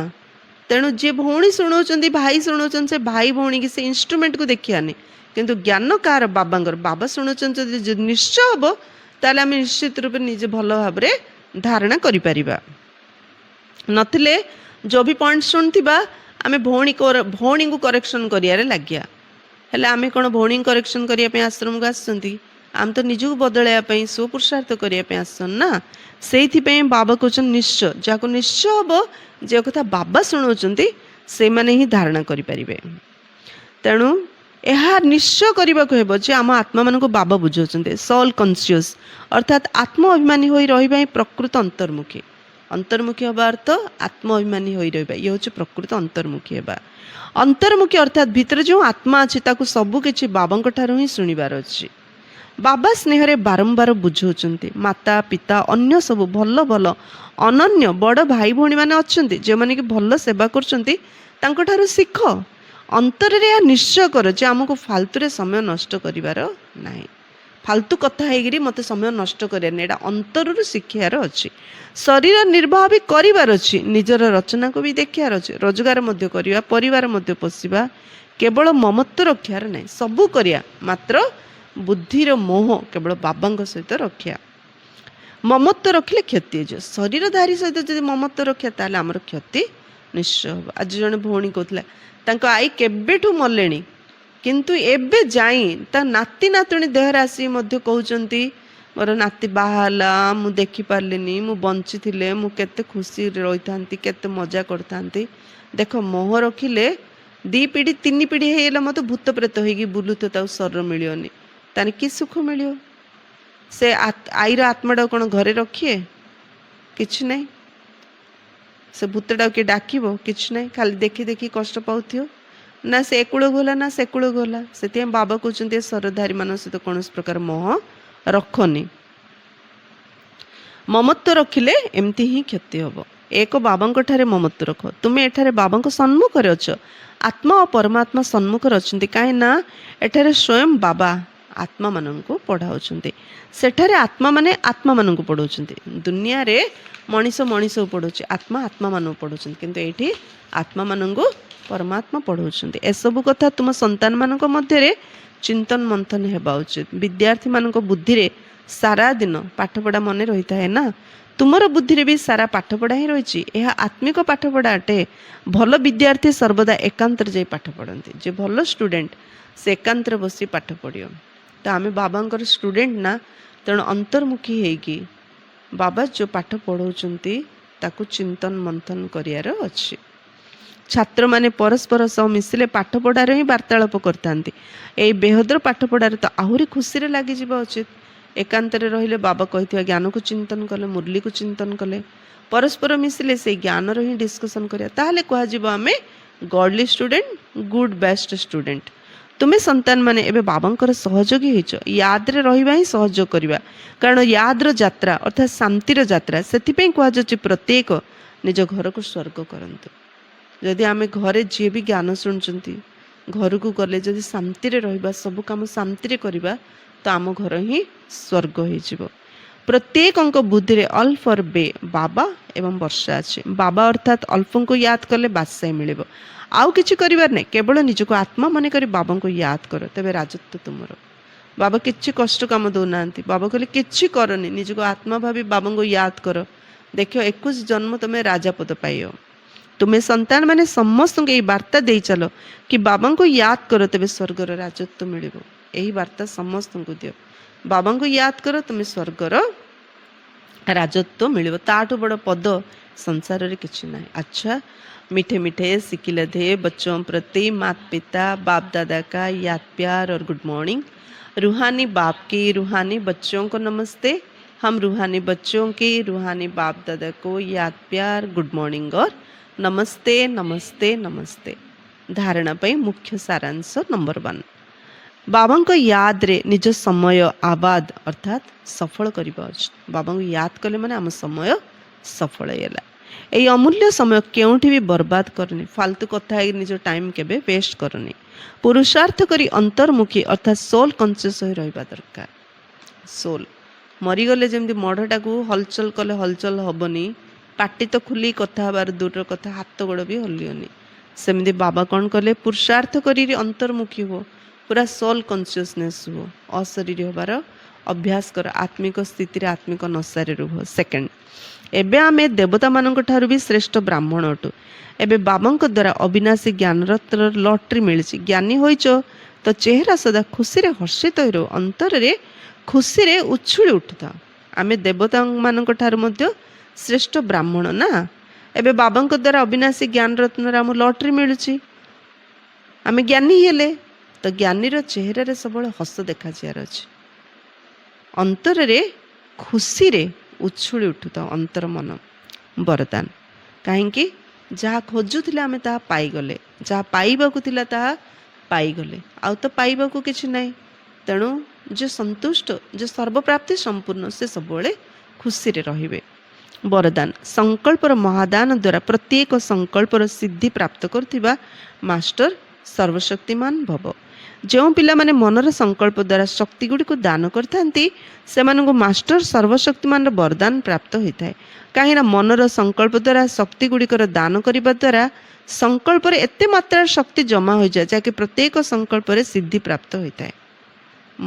ତେଣୁ ଯିଏ ଭଉଣୀ ଶୁଣାଉଛନ୍ତି, ଭାଇ ଶୁଣାଉଛନ୍ତି, ସେ ଭାଇ ଭଉଣୀ କି ସେ ଇନଷ୍ଟ୍ରୁମେଣ୍ଟକୁ ଦେଖିବାନି, କିନ୍ତୁ ଜ୍ଞାନ କାହାର? ବାବାଙ୍କର। ବାବା ଶୁଣାଉଛନ୍ତି ଯଦି ନିଶ୍ଚୟ ହେବ, ତାହେଲେ ଆମେ ନିଶ୍ଚିତ ରୂପେ ନିଜେ ଭଲ ଭାବରେ ଧାରଣା କରିପାରିବା। ନଥିଲେ ଯେଉଁ ବି ପଏଣ୍ଟ ଶୁଣିଥିବା ଆମେ ଭଉଣୀଙ୍କୁ କରେକ୍ସନ୍ କରିବାରେ ଲାଗିବା। ହେଲେ ଆମେ କ'ଣ ଭଉଣୀଙ୍କୁ କରେକ୍ସନ୍ କରିବା ପାଇଁ ଆଶ୍ରମକୁ ଆସିଛନ୍ତି? ଆମେ ତ ନିଜକୁ ବଦଳାଇବା ପାଇଁ, ସ୍ୱପୁରୁଷାର୍ଥ କରିବା ପାଇଁ ଆସିଛନ୍ତି ନା। ସେଇଥିପାଇଁ ବାବା କହୁଛନ୍ତି ନିଶ୍ଚୟ, ଯାହାକୁ ନିଶ୍ଚୟ ହେବ, ଯେ କଥା ବାବା ଶୁଣାଉଛନ୍ତି, ସେମାନେ ହିଁ ଧାରଣା କରିପାରିବେ। ତେଣୁ ଏହା ନିଶ୍ଚୟ କରିବାକୁ ହେବ ଯେ ଆମ ଆତ୍ମାମାନଙ୍କୁ ବାବା ବୁଝାଉଛନ୍ତି। ସଲ୍ କନସିୟସ୍ ଅର୍ଥାତ୍ ଆତ୍ମ ଅଭିମାନୀ ହୋଇ ରହିବା ହିଁ ପ୍ରକୃତ ଅନ୍ତର୍ମୁଖୀ। ଅନ୍ତର୍ମୁଖୀ ହେବା ଅର୍ଥ ଆତ୍ମ ଅଭିମାନୀ ହୋଇ ରହିବା, ଇଏ ହେଉଛି ପ୍ରକୃତ ଅନ୍ତର୍ମୁଖୀ ହେବା। ଅନ୍ତର୍ମୁଖୀ ଅର୍ଥାତ୍ ଭିତରେ ଯେଉଁ ଆତ୍ମା ଅଛି ତାକୁ ସବୁକିଛି ବାବାଙ୍କ ଠାରୁ ହିଁ ଶୁଣିବାର ଅଛି। ବାବା ସ୍ନେହରେ ବାରମ୍ବାର ବୁଝାଉଛନ୍ତି। ମାତା ପିତା ଅନ୍ୟ ସବୁ ଭଲ ଭଲ ଅନନ୍ୟ ବଡ଼ ଭାଇ ଭଉଣୀମାନେ ଅଛନ୍ତି ଯେଉଁମାନେ କି ଭଲ ସେବା କରୁଛନ୍ତି, ତାଙ୍କଠାରୁ ଶିଖ। ଅନ୍ତରରେ ଏହା ନିଶ୍ଚୟ କର ଯେ ଆମକୁ ଫାଲତୁରେ ସମୟ ନଷ୍ଟ କରିବାର ନାହିଁ। ଫାଲତୁ କଥା ହେଇକିରି ମୋତେ ସମୟ ନଷ୍ଟ କରିବାର ନାହିଁ, ଏଇଟା ଅନ୍ତରରୁ ଶିଖିବାର ଅଛି। ଶରୀର ନିର୍ବାହ ବି କରିବାର ଅଛି, ନିଜର ରଚନାକୁ ବି ଦେଖିବାର ଅଛି, ରୋଜଗାର ମଧ୍ୟ କରିବା, ପରିବାର ମଧ୍ୟ ପୋଷିବା, କେବଳ ମମତ୍ୱ ରଖିବାର ନାହିଁ। ସବୁ କରିବା, ମାତ୍ର ବୁଦ୍ଧିର ମୋହ କେବଳ ବାବାଙ୍କ ସହିତ ରଖିବା। ମମତ୍ୱ ରଖିଲେ କ୍ଷତି ହେଇଯିବ। ଶରୀରଧାରୀ ସହିତ ଯଦି ମମତ୍ୱ ରଖିବା ତାହେଲେ ଆମର କ୍ଷତି ନିଶ୍ଚୟ ହେବ। ଆଜି ଜଣେ ଭଉଣୀ କହୁଥିଲା ତାଙ୍କ ଆଈ କେବେଠୁ ମଲେଣି, କିନ୍ତୁ ଏବେ ଯାଇ ତା ନାତି ନାତୁଣୀ ଦେହରେ ଆସି ମଧ୍ୟ କହୁଛନ୍ତି ମୋର ନାତି ବାହା ହେଲା, ମୁଁ ଦେଖିପାରିଲିନି, ମୁଁ ବଞ୍ଚିଥିଲେ ମୁଁ କେତେ ଖୁସିରେ ରହିଥାନ୍ତି, କେତେ ମଜା କରିଥାନ୍ତି। ଦେଖ ମୋହ ରଖିଲେ 2 ପିଢ଼ି 3 ପିଢ଼ି ହେଇଗଲେ ମୋତେ ଭୂତ ପ୍ରେତ ହେଇକି ବୁଲୁଥିବ, ତାକୁ ଶରୀର ମିଳିବନି, ତାହେଲେ କି ସୁଖ ମିଳିବ? ସେ ଆଈର ଆତ୍ମାଟାକୁ କ'ଣ ଘରେ ରଖିଏ? କିଛି ନାହିଁ। ସେ ଭୂତଟାକୁ କିଏ ଡାକିବ? କିଛି ନାହିଁ। ଖାଲି ଦେଖି ଦେଖି କଷ୍ଟ ପାଉଥିବ। ନା ସେ ଏକୁଳକୁ ଗଲା ନା ସେ କୂଳକୁ ଗଲା। ସେଥିପାଇଁ ବାବା କହୁଛନ୍ତି ଏ ଶରୀରଧାରୀମାନଙ୍କ ସହିତ କୌଣସି ପ୍ରକାର ମୋହ ରଖନି। ମମତ୍ୱ ରଖିଲେ ଏମିତି ହିଁ କ୍ଷତି ହେବ। ଏକ ବାବାଙ୍କ ଠାରେ ମମତ୍ୱ ରଖ। ତୁମେ ଏଠାରେ ବାବାଙ୍କ ସମ୍ମୁଖରେ ଅଛ, ଆତ୍ମା ଓ ପରମାତ୍ମା ସମ୍ମୁଖରେ ଅଛନ୍ତି। କାହିଁକି ନା ଏଠାରେ ସ୍ୱୟଂ ବାବା ଆତ୍ମାମାନଙ୍କୁ ପଢ଼ାଉଛନ୍ତି। ସେଠାରେ ଆତ୍ମାମାନେ ଆତ୍ମାମାନଙ୍କୁ ପଢ଼ାଉଛନ୍ତି। ଦୁନିଆରେ ମଣିଷ ମଣିଷକୁ ପଢ଼ଉଛି, ଆତ୍ମା ଆତ୍ମାମାନଙ୍କୁ ପଢ଼ାଉଛନ୍ତି, କିନ୍ତୁ ଏଇଠି ଆତ୍ମାମାନଙ୍କୁ ପରମାତ୍ମା ପଢ଼ାଉଛନ୍ତି। ଏସବୁ କଥା ତୁମ ସନ୍ତାନମାନଙ୍କ ମଧ୍ୟରେ ଚିନ୍ତନ ମନ୍ଥନ ହେବା ଉଚିତ। ବିଦ୍ୟାର୍ଥୀମାନଙ୍କ ବୁଦ୍ଧିରେ ସାରା ଦିନ ପାଠପଢ଼ା ମନେ ରହିଥାଏ ନା, ତୁମର ବୁଦ୍ଧିରେ ବି ସାରା ପାଠପଢ଼ା ହିଁ ରହିଛି। ଏହା ଆତ୍ମିକ ପାଠପଢ଼ା ଅଟେ। ଭଲ ବିଦ୍ୟାର୍ଥୀ ସର୍ବଦା ଏକାନ୍ତରେ ଯାଇ ପାଠ ପଢ଼ନ୍ତି। ଯେ ଭଲ ଷ୍ଟୁଡେଣ୍ଟ ସେ ଏକାନ୍ତରେ ବସି ପାଠ ପଢ଼ିବ। ତ ଆମେ ବାବାଙ୍କର ଷ୍ଟୁଡେଣ୍ଟ ନା, ତେଣୁ ଅନ୍ତର୍ମୁଖୀ ହେଇକି ବାବା ଯେଉଁ ପାଠ ପଢ଼ାଉଛନ୍ତି ତାକୁ ଚିନ୍ତନ ମନ୍ଥନ କରିବାର ଅଛି। ଛାତ୍ରମାନେ ପରସ୍ପର ସହ ମିଶିଲେ ପାଠପଢ଼ାରେ ହିଁ ବାର୍ତ୍ତାଳାପ କରିଥାନ୍ତି। ଏଇ ବେହଦର ପାଠପଢ଼ାରେ ତ ଆହୁରି ଖୁସିରେ ଲାଗିଯିବା ଉଚିତ। ଏକାନ୍ତରେ ରହିଲେ ବାବା କହିଥିବା ଜ୍ଞାନକୁ ଚିନ୍ତନ କଲେ, ମୁରଲୀକୁ ଚିନ୍ତନ କଲେ, ପରସ୍ପର ମିଶିଲେ ସେଇ ଜ୍ଞାନର ହିଁ ଡିସ୍କସନ୍ କରିବା, ତାହେଲେ କୁହାଯିବ ଆମେ ଗଡଲି ଷ୍ଟୁଡେଣ୍ଟ, ଗୁଡ୍ ବେଷ୍ଟ ଷ୍ଟୁଡେଣ୍ଟ। ତୁମେ ସନ୍ତାନମାନେ ଏବେ ବାବାଙ୍କର ସହଯୋଗୀ ହେଇଛ। ୟାଦରେ ରହିବା ହିଁ ସହଯୋଗ କରିବା, କାରଣ ୟାଦର ଯାତ୍ରା ଅର୍ଥାତ୍ ଶାନ୍ତିର ଯାତ୍ରା। ସେଥିପାଇଁ କୁହାଯାଉଛି ପ୍ରତ୍ୟେକ ନିଜ ଘରକୁ ସ୍ୱର୍ଗ କରନ୍ତୁ। ଯଦି ଆମେ ଘରେ ଯିଏ ବି ଜ୍ଞାନ ଶୁଣୁଛନ୍ତି, ଘରକୁ ଗଲେ ଯଦି ଶାନ୍ତିରେ ରହିବା, ସବୁ କାମ ଶାନ୍ତିରେ କରିବା, ତ ଆମ ଘର ହିଁ ସ୍ୱର୍ଗ ହେଇଯିବ। ପ୍ରତ୍ୟେକଙ୍କ ବୁଦ୍ଧିରେ ଅଲ୍ ଫର୍ ବେ ବାବା ଏବଂ ବର୍ଷା ଅଛି। ବାବା ଅର୍ଥାତ୍ ଅଲ୍ପଙ୍କୁ ୟାଦ କଲେ ବାଦଶାହୀ ମିଳିବ। ଆଉ କିଛି କରିବାର ନାହିଁ, କେବଳ ନିଜକୁ ଆତ୍ମା ମନେକରି ବାବାଙ୍କୁ ୟାଦ କର, ତେବେ ରାଜତ୍ୱ ତୁମର। ବାବା କିଛି କଷ୍ଟ କାମ ଦେଉନାହାନ୍ତି। ବାବା କହିଲେ କିଛି କରନି, ନିଜକୁ ଆତ୍ମା ଭାବି ବାବାଙ୍କୁ ୟାଦ କର, ଦେଖିବ 21 ଜନ୍ମ ତୁମେ ରାଜାପଦ ପାଇବ। ତୁମେ ସନ୍ତାନମାନେ ସମସ୍ତଙ୍କୁ ଏହି ବାର୍ତ୍ତା ଦେଇ ଚାଲ କି ବାବାଙ୍କୁ ୟାଦ କର, ତେବେ ସ୍ୱର୍ଗର ରାଜତ୍ୱ ମିଳିବ। ଏହି ବାର୍ତ୍ତା ସମସ୍ତଙ୍କୁ ଦିଅ, ବାବାଙ୍କୁ ୟାଦ କର, ତୁମେ ସ୍ୱର୍ଗର ରାଜତ୍ୱ ମିଳିବ। ତାଠୁ ବଡ଼ ପଦ ସଂସାରରେ କିଛି ନାହିଁ। ଆଚ୍ଛା, मीठे मीठे सिकिलधे बच्चों प्रति माता पिता बाप दादा का याद प्यार और गुड मॉर्निंग। रूहानी बाप की रूहानी बच्चों को नमस्ते। हम रूहानी बच्चों की रूहानी बाप दादा को याद प्यार गुड मॉर्निंग और नमस्ते नमस्ते नमस्ते। धारणा पई मुख्य सारांश नंबर 1, बाबांको याद रे निज समय आबाद अर्थात सफल करिबा अछि। बाबांको याद कले माने आम समय सफल हैला। এই অমূল্য সময় কেউଠି ବି বরবাদ করনি। ফালতু কথা হয়ে নিজ টাইম কেবে ওয়েস্ট করনি। পুরুষার্থ করি অন্তর্মুখী অর্থাৎ সোল কনସିୟସ୍ ହୋଇ ରହିବା ଦରକାର। সোল ମରିଗଲେ ଯେମିତି ମଢ଼ଟାକୁ ହଲଚଲ କଲେ ହଲଚଲ ହବନି, ପାଟି ତ ଖୋଲି କଥା ହେବାର ଦୂରର କଥା, ହାତ ଗୋଡ଼ ବି ହଲିବନି। ସେମିତି ବାବା କ'ଣ କଲେ, ପୁରୁଷାର୍ଥ କରି ଅନ୍ତର୍ମୁଖୀ ହୁଅ, ପୁରା সোল କନସିୟସନେସ୍ ହୁଅ, ଅଶରୀରୀ ହେବାର ଅଭ୍ୟାସ କର, ଆତ୍ମିକ ସ୍ଥିତିରେ ଆତ୍ମିକ ନଶାରେ ରୁହ। ସେକେଣ୍ଡ, ଏବେ ଆମେ ଦେବତାମାନଙ୍କ ଠାରୁ ବି ଶ୍ରେଷ୍ଠ ବ୍ରାହ୍ମଣ ଅଟୁ। ଏବେ ବାବାଙ୍କ ଦ୍ୱାରା ଅବିନାଶୀ ଜ୍ଞାନରତ୍ନର ଲଟେରୀ ମିଳିଛି। ଜ୍ଞାନୀ ହୋଇଛ ତ ଚେହେରା ସଦା ଖୁସିରେ ହର୍ଷିତ ହୋଇ ରହୁ, ଅନ୍ତରରେ ଖୁସିରେ ଉଛୁଳି ଉଠୁଥାଉ। ଆମେ ଦେବତାମାନଙ୍କ ଠାରୁ ମଧ୍ୟ ଶ୍ରେଷ୍ଠ ବ୍ରାହ୍ମଣ ନା। ଏବେ ବାବାଙ୍କ ଦ୍ୱାରା ଅବିନାଶୀ ଜ୍ଞାନରତ୍ନର ଆମକୁ ଲଟେରୀ ମିଳୁଛି, ଆମେ ଜ୍ଞାନୀ ହେଲେ ତ ଜ୍ଞାନୀର ଚେହେରାରେ ସବୁବେଳେ ହସ ଦେଖାଯିବାର ଅଛି, ଅନ୍ତରରେ ଖୁସିରେ ଉଛୁଳି ଉଠୁଥାଉ ଅନ୍ତର ମନ। ବରଦାନ, କାହିଁକି ଯାହା ଖୋଜୁଥିଲେ ଆମେ ତାହା ପାଇଗଲେ, ଯାହା ପାଇବାକୁ ଥିଲା ତାହା ପାଇଗଲେ, ଆଉ ତ ପାଇବାକୁ କିଛି ନାହିଁ। ତେଣୁ ଯେ ସନ୍ତୁଷ୍ଟ, ଯେ ସର୍ବପ୍ରାପ୍ତି ସମ୍ପୂର୍ଣ୍ଣ, ସେ ସବୁବେଳେ ଖୁସିରେ ରହିବେ। ବରଦାନ, ସଂକଳ୍ପର ମହାଦାନ ଦ୍ୱାରା ପ୍ରତ୍ୟେକ ସଂକଳ୍ପର ସିଦ୍ଧି ପ୍ରାପ୍ତ କରୁଥିବା ମାଷ୍ଟର ସର୍ବଶକ୍ତିମାନ ଭବ। ଯେଉଁ ପିଲାମାନେ ମନର ସଂକଳ୍ପ ଦ୍ୱାରା ଶକ୍ତି ଗୁଡ଼ିକୁ ଦାନ କରିଥାନ୍ତି, ସେମାନଙ୍କୁ ମାଷ୍ଟର ସର୍ବଶକ୍ତିମାନର ବରଦାନ ପ୍ରାପ୍ତ ହୋଇଥାଏ। କାହିଁକିନା ମନର ସଂକଳ୍ପ ଦ୍ୱାରା ଶକ୍ତି ଗୁଡ଼ିକର ଦାନ କରିବା ଦ୍ୱାରା ସଂକଳ୍ପରେ ଏତେ ମାତ୍ରାରେ ଶକ୍ତି ଜମା ହୋଇଯାଏ, ଯାହାକି ପ୍ରତ୍ୟେକ ସଂକଳ୍ପରେ ସିଦ୍ଧି ପ୍ରାପ୍ତ ହୋଇଥାଏ।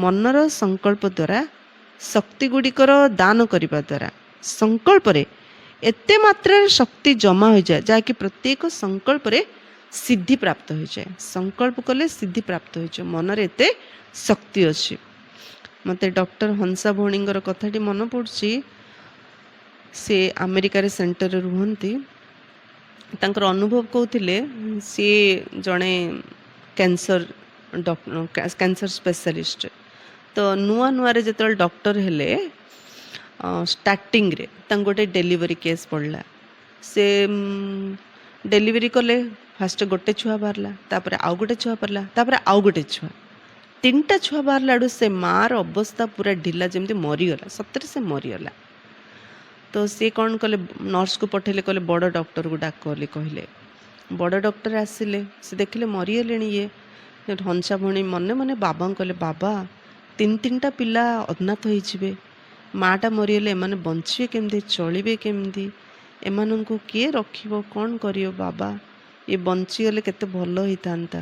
ମନର ସଂକଳ୍ପ ଦ୍ୱାରା ଶକ୍ତି ଗୁଡ଼ିକର ଦାନ କରିବା ଦ୍ୱାରା ସଂକଳ୍ପରେ ଏତେ ମାତ୍ରାରେ ଶକ୍ତି ଜମା ହୋଇଯାଏ, ଯାହାକି ପ୍ରତ୍ୟେକ ସଂକଳ୍ପରେ ସିଦ୍ଧି ପ୍ରାପ୍ତ ହୋଇଯାଏ। ସଂକଳ୍ପ କଲେ ସିଦ୍ଧି ପ୍ରାପ୍ତ ହୋଇଯାଏ, ମନରେ ଏତେ ଶକ୍ତି ଅଛି। ମୋତେ ଡକ୍ଟର ହଂସା ଭଉଣୀଙ୍କର କଥାଟି ମନେ ପଡ଼ୁଛି। ସେ ଆମେରିକାରେ ସେଣ୍ଟରରେ ରୁହନ୍ତି। ତାଙ୍କର ଅନୁଭବ କହୁଥିଲେ, ସିଏ ଜଣେ କ୍ୟାନ୍ସର ସ୍ପେଶାଲିଷ୍ଟ। ତ ନୂଆ ନୂଆରେ ଯେତେବେଳେ ଡକ୍ଟର ହେଲେ, ଷ୍ଟାର୍ଟିଂରେ ତାଙ୍କୁ ଗୋଟେ ଡେଲିଭରି କେସ୍ ପଡ଼ିଲା। ସେ ଡେଲିଭରି କଲେ, ଫାଷ୍ଟ ଗୋଟେ ଛୁଆ ବାହାରିଲା, ତାପରେ ଆଉ ଗୋଟେ ଛୁଆ ବାହାରିଲା, ତାପରେ ଆଉ ଗୋଟେ ଛୁଆ, 3ଟା ଛୁଆ ବାହାରିଲା ବେଳୁ ସେ ମାଆର ଅବସ୍ଥା ପୁରା ଢିଲା, ଯେମିତି ମରିଗଲା, ସତରେ ସେ ମରିଗଲା। ତ ସିଏ କ'ଣ କଲେ, ନର୍ସକୁ ପଠେଇଲେ, କହିଲେ ବଡ଼ ଡକ୍ଟରକୁ ଡାକ ବୋଲି କହିଲେ। ବଡ଼ ଡକ୍ଟର ଆସିଲେ, ସେ ଦେଖିଲେ ମରିଗଲେଣି ଇଏ। ହଂସା ଭଉଣୀ ମନେ ମନେ ବାବାଙ୍କୁ କହିଲେ, ବାବା 3ଟା ପିଲା ଅନାଥ ହେଇଯିବେ, ମାଆଟା ମରିଗଲେ, ଏମାନେ ବଞ୍ଚିବେ କେମିତି, ଚଳିବେ କେମିତି, ଏମାନଙ୍କୁ କିଏ ରଖିବ, କ'ଣ କରିବ ବାବା, ଇଏ ବଞ୍ଚିଗଲେ କେତେ ଭଲ ହେଇଥାନ୍ତା।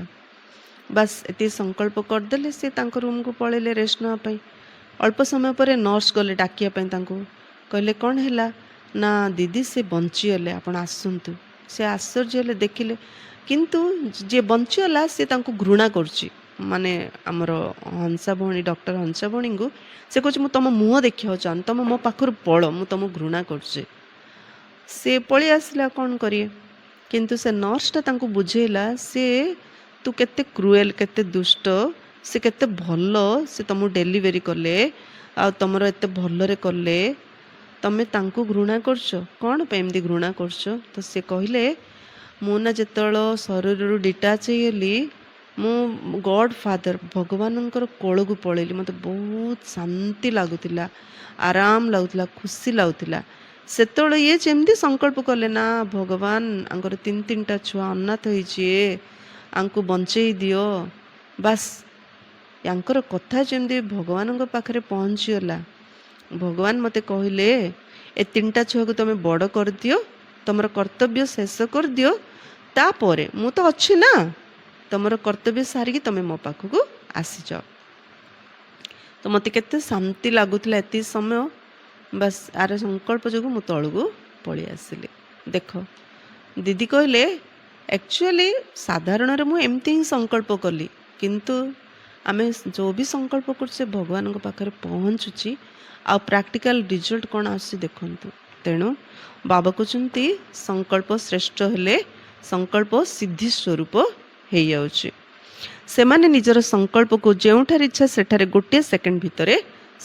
ବାସ୍ ଏତିକି ସଂକଳ୍ପ କରିଦେଲେ। ସେ ତାଙ୍କ ରୁମ୍କୁ ପଳେଇଲେ ରେଷ୍ଟ ନେବା ପାଇଁ। ଅଳ୍ପ ସମୟ ପରେ ନର୍ସ ଗଲେ ଡାକିବା ପାଇଁ ତାଙ୍କୁ। କହିଲେ କ'ଣ ହେଲା ନା ଦିଦି ସେ ବଞ୍ଚିଗଲେ, ଆପଣ ଆସନ୍ତୁ। ସେ ଆଶ୍ଚର୍ଯ୍ୟ ହେଲେ, ଦେଖିଲେ, କିନ୍ତୁ ଯିଏ ବଞ୍ଚିଗଲା ସେ ତାଙ୍କୁ ଘୃଣା କରୁଛି। ମାନେ ଆମର ହଂସା ଭଉଣୀ, ଡକ୍ଟର ହଂସା ଭଉଣୀଙ୍କୁ ସେ କହୁଛି, ମୁଁ ତୁମ ମୁହଁ ଦେଖିବାକୁ ଚାହୁଁନି, ତୁମ ମୋ ପାଖରୁ ପଳ, ମୁଁ ତୁମକୁ ଘୃଣା କରୁଛି। ସେ ପଳେଇ ଆସିଲା, କ'ଣ କରିବେ। କିନ୍ତୁ ସେ ନର୍ସଟା ତାଙ୍କୁ ବୁଝେଇଲା, ସେ ତୁ କେତେ କ୍ରୁଏଲ୍, କେତେ ଦୁଷ୍ଟ, ସେ କେତେ ଭଲ, ସେ ତୁମକୁ ଡେଲିଭରି କଲେ, ଆଉ ତୁମର ଏତେ ଭଲରେ କଲେ, ତମେ ତାଙ୍କୁ ଘୃଣା କରୁଛ, କ'ଣ ପାଇଁ ଏମିତି ଘୃଣା କରୁଛ। ତ ସେ କହିଲେ, ମୁଁ ନା ଯେତେବେଳେ ଶରୀରରୁ ଡିଟାଚ୍ ହେଇଗଲି, ମୁଁ ଗଡ୍ ଫାଦର ଭଗବାନଙ୍କର କୋଳକୁ ପଳେଇଲି। ମୋତେ ବହୁତ ଶାନ୍ତି ଲାଗୁଥିଲା, ଆରାମ ଲାଗୁଥିଲା, ଖୁସି ଲାଗୁଥିଲା। ସେତେବେଳେ ଇଏ ଯେମିତି ସଂକଳ୍ପ କଲେ ନା ଭଗବାନ ଆଙ୍କର ତିନିଟା ଛୁଆ ଅନାଥ ହେଇଛି, ଆଙ୍କୁ ବଞ୍ଚେଇ ଦିଅ। ବାସ୍ ୟାଙ୍କର କଥା ଯେମିତି ଭଗବାନଙ୍କ ପାଖରେ ପହଞ୍ଚିଗଲା। ଭଗବାନ ମୋତେ କହିଲେ ଏ ତିନିଟା ଛୁଆକୁ ତମେ ବଡ଼ କରିଦିଅ, ତମର କର୍ତ୍ତବ୍ୟ ଶେଷ କରିଦିଅ, ତାପରେ ମୁଁ ତ ଅଛି ନା, ତମର କର୍ତ୍ତବ୍ୟ ସାରିକି ତମେ ମୋ ପାଖକୁ ଆସିଯାଅ। ତ ମୋତେ କେତେ ଶାନ୍ତି ଲାଗୁଥିଲା ଏତିକି ସମୟ। ବାସ୍ ଆର ସଂକଳ୍ପ ଯୋଗୁଁ ମୁଁ ତଳକୁ ପଳେଇ ଆସିଲି। ଦେଖ ଦିଦି କହିଲେ ଆକ୍ଚୁଆଲି ସାଧାରଣରେ ମୁଁ ଏମିତି ହିଁ ସଂକଳ୍ପ କଲି, କିନ୍ତୁ ଆମେ ଯେଉଁ ବି ସଂକଳ୍ପ କରୁଛେ ଭଗବାନଙ୍କ ପାଖରେ ପହଞ୍ଚୁଛି, ଆଉ ପ୍ରାକ୍ଟିକାଲ ରିଜଲ୍ଟ କ'ଣ ଆସୁଛି ଦେଖନ୍ତୁ। ତେଣୁ ବାବା କହୁଛନ୍ତି ସଂକଳ୍ପ ଶ୍ରେଷ୍ଠ ହେଲେ ସଂକଳ୍ପ ସିଦ୍ଧି ସ୍ୱରୂପ ହେଇଯାଉଛି। ସେମାନେ ନିଜର ସଂକଳ୍ପକୁ ଯେଉଁଠାରେ ଇଚ୍ଛା ସେଠାରେ ଗୋଟିଏ ସେକେଣ୍ଡ ଭିତରେ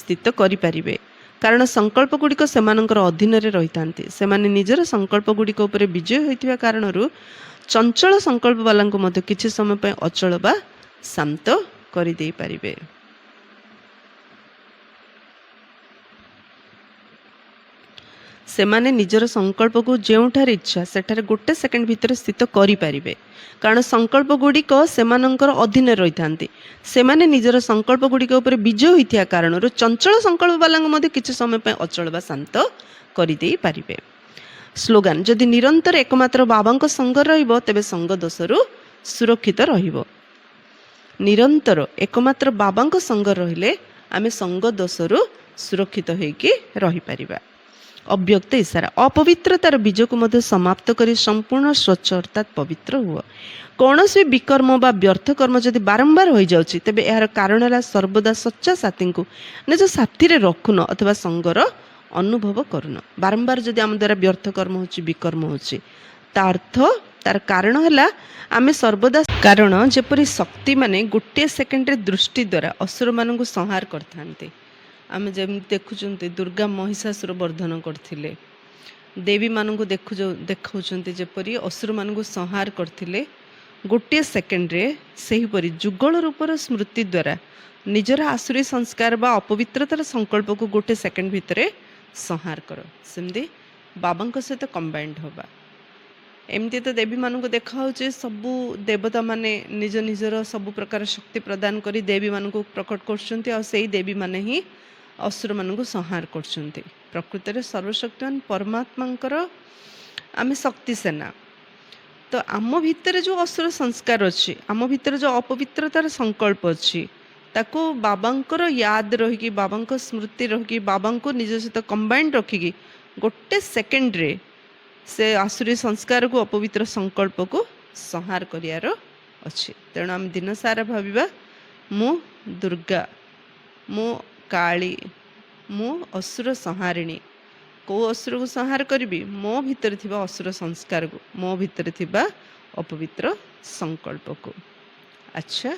ସ୍ଥିତ କରିପାରିବେ, କାରଣ ସଂକଳ୍ପ ଗୁଡ଼ିକ ସେମାନଙ୍କର ଅଧୀନରେ ରହିଥାନ୍ତି। ସେମାନେ ନିଜର ସଂକଳ୍ପ ଗୁଡ଼ିକ ଉପରେ ବିଜୟ ହୋଇଥିବା କାରଣରୁ ଚଞ୍ଚଳ ସଂକଳ୍ପ ବାଲାଙ୍କୁ ମଧ୍ୟ କିଛି ସମୟ ପାଇଁ ଅଚଳ ବା ଶାନ୍ତ କରିଦେଇପାରିବେ। ସେମାନେ ନିଜର ସଂକଳ୍ପକୁ ଯେଉଁଠାରେ ଇଚ୍ଛା ସେଠାରେ ଗୋଟେ ସେକେଣ୍ଡ ଭିତରେ ସ୍ଥିତ କରିପାରିବେ, କାରଣ ସଂକଳ୍ପ ଗୁଡ଼ିକ ସେମାନଙ୍କର ଅଧୀନରେ ରହିଥାନ୍ତି। ସେମାନେ ନିଜର ସଂକଳ୍ପ ଗୁଡ଼ିକ ଉପରେ ବିଜୟ ହୋଇଥିବା କାରଣରୁ ଚଞ୍ଚଳ ସଂକଳ୍ପ ବାଲାଙ୍କୁ ମଧ୍ୟ କିଛି ସମୟ ପାଇଁ ଅଚଳ ବା ଶାନ୍ତ କରିଦେଇପାରିବେ। ସ୍ଲୋଗାନ, ଯଦି ନିରନ୍ତର ଏକମାତ୍ର ବାବାଙ୍କ ସଙ୍ଗ ରହିବ ତେବେ ସଙ୍ଗ ଦୋଷରୁ ସୁରକ୍ଷିତ ରହିବ। ନିରନ୍ତର ଏକମାତ୍ର ବାବାଙ୍କ ସଙ୍ଗ ରହିଲେ ଆମେ ସଙ୍ଗ ଦୋଷରୁ ସୁରକ୍ଷିତ ହେଇକି ରହିପାରିବା। ଅବ୍ୟକ୍ତ ଇଶାରା, ଅପବିତ୍ରତାର ବୀଜକୁ ମଧ୍ୟ ସମାପ୍ତ କରି ସମ୍ପୂର୍ଣ୍ଣ ସ୍ୱଚ୍ଛ ଅର୍ଥାତ୍ ପବିତ୍ର ହୁଅ। କୌଣସି ବିକର୍ମ ବା ବ୍ୟର୍ଥ କର୍ମ ଯଦି ବାରମ୍ବାର ହୋଇଯାଉଛି ତେବେ ଏହାର କାରଣ ହେଲା ସର୍ବଦା ସଚ୍ଚା ସାଥୀଙ୍କୁ ନିଜ ସାଥିରେ ରଖୁନ ଅଥବା ସଙ୍ଗର ଅନୁଭବ କରୁନ। ବାରମ୍ବାର ଯଦି ଆମ ଦ୍ୱାରା ବ୍ୟର୍ଥ କର୍ମ ହେଉଛି, ବିକର୍ମ ହେଉଛି, ତା ଅର୍ଥ ତାର କାରଣ ହେଲା ଆମେ ସର୍ବଦା, କାରଣ ଯେପରି ଶକ୍ତିମାନେ ଗୋଟିଏ ସେକେଣ୍ଡରେ ଦୃଷ୍ଟି ଦ୍ୱାରା ଅସୁରମାନଙ୍କୁ ସଂହାର କରିଥାନ୍ତି। ଆମେ ଯେମିତି ଦେଖୁଛନ୍ତି ଦୁର୍ଗା ମହିଷାସୁର ବର୍ଦ୍ଧନ କରିଥିଲେ, ଦେବୀମାନଙ୍କୁ ଦେଖାଉଛନ୍ତି ଯେପରି ଅସୁରମାନଙ୍କୁ ସଂହାର କରିଥିଲେ ଗୋଟିଏ ସେକେଣ୍ଡରେ, ସେହିପରି ଯୁଗଳ ରୂପର ସ୍ମୃତି ଦ୍ୱାରା ନିଜର ଆସୁରୀ ସଂସ୍କାର ବା ଅପବିତ୍ରତାର ସଂକଳ୍ପକୁ ଗୋଟେ ସେକେଣ୍ଡ ଭିତରେ ସଂହାର କର। ସେମିତି ବାବାଙ୍କ ସହିତ କମ୍ବାଇଣ୍ଡ ହେବା। ଏମିତି ତ ଦେବୀମାନଙ୍କୁ ଦେଖାହେଉଛି ସବୁ ଦେବତାମାନେ ନିଜ ନିଜର ସବୁ ପ୍ରକାର ଶକ୍ତି ପ୍ରଦାନ କରି ଦେବୀମାନଙ୍କୁ ପ୍ରକଟ କରୁଛନ୍ତି, ଆଉ ସେଇ ଦେବୀମାନେ ହିଁ ଅସୁରମାନଙ୍କୁ ସଂହାର କରୁଛନ୍ତି। ପ୍ରକୃତରେ ସର୍ବଶକ୍ତିମାନ ପରମାତ୍ମାଙ୍କର ଆମେ ଶକ୍ତି ସେନା। ତ ଆମ ଭିତରେ ଯେଉଁ ଅସୁର ସଂସ୍କାର ଅଛି, ଆମ ଭିତରେ ଯେଉଁ ଅପବିତ୍ରତାର ସଂକଳ୍ପ ଅଛି, ତାକୁ ବାବାଙ୍କର ୟାଦ ରହିକି, ବାବାଙ୍କ ସ୍ମୃତି ରହିକି, ବାବାଙ୍କୁ ନିଜ ସହିତ କମ୍ବାଇଣ୍ଡ ରଖିକି ଗୋଟେ ସେକେଣ୍ଡରେ ସେ ଆସୁରୀ ସଂସ୍କାରକୁ, ଅପବିତ୍ର ସଂକଳ୍ପକୁ ସଂହାର କରିବାର ଅଛି। ତେଣୁ ଆମେ ଦିନ ସାରା ଭାବିବା ମୁଁ ଦୁର୍ଗା, ମୁଁ କାଳୀ, ମୁଁ ଅସୁର ସଂହାରିଣୀ। କେଉଁ ଅସୁରକୁ ସଂହାର କରିବି? ମୋ ଭିତରେ ଥିବା ଅସୁର ସଂସ୍କାରକୁ, ମୋ ଭିତରେ ଥିବା ଅପବିତ୍ର ସଂକଳ୍ପକୁ। ଆଚ୍ଛା।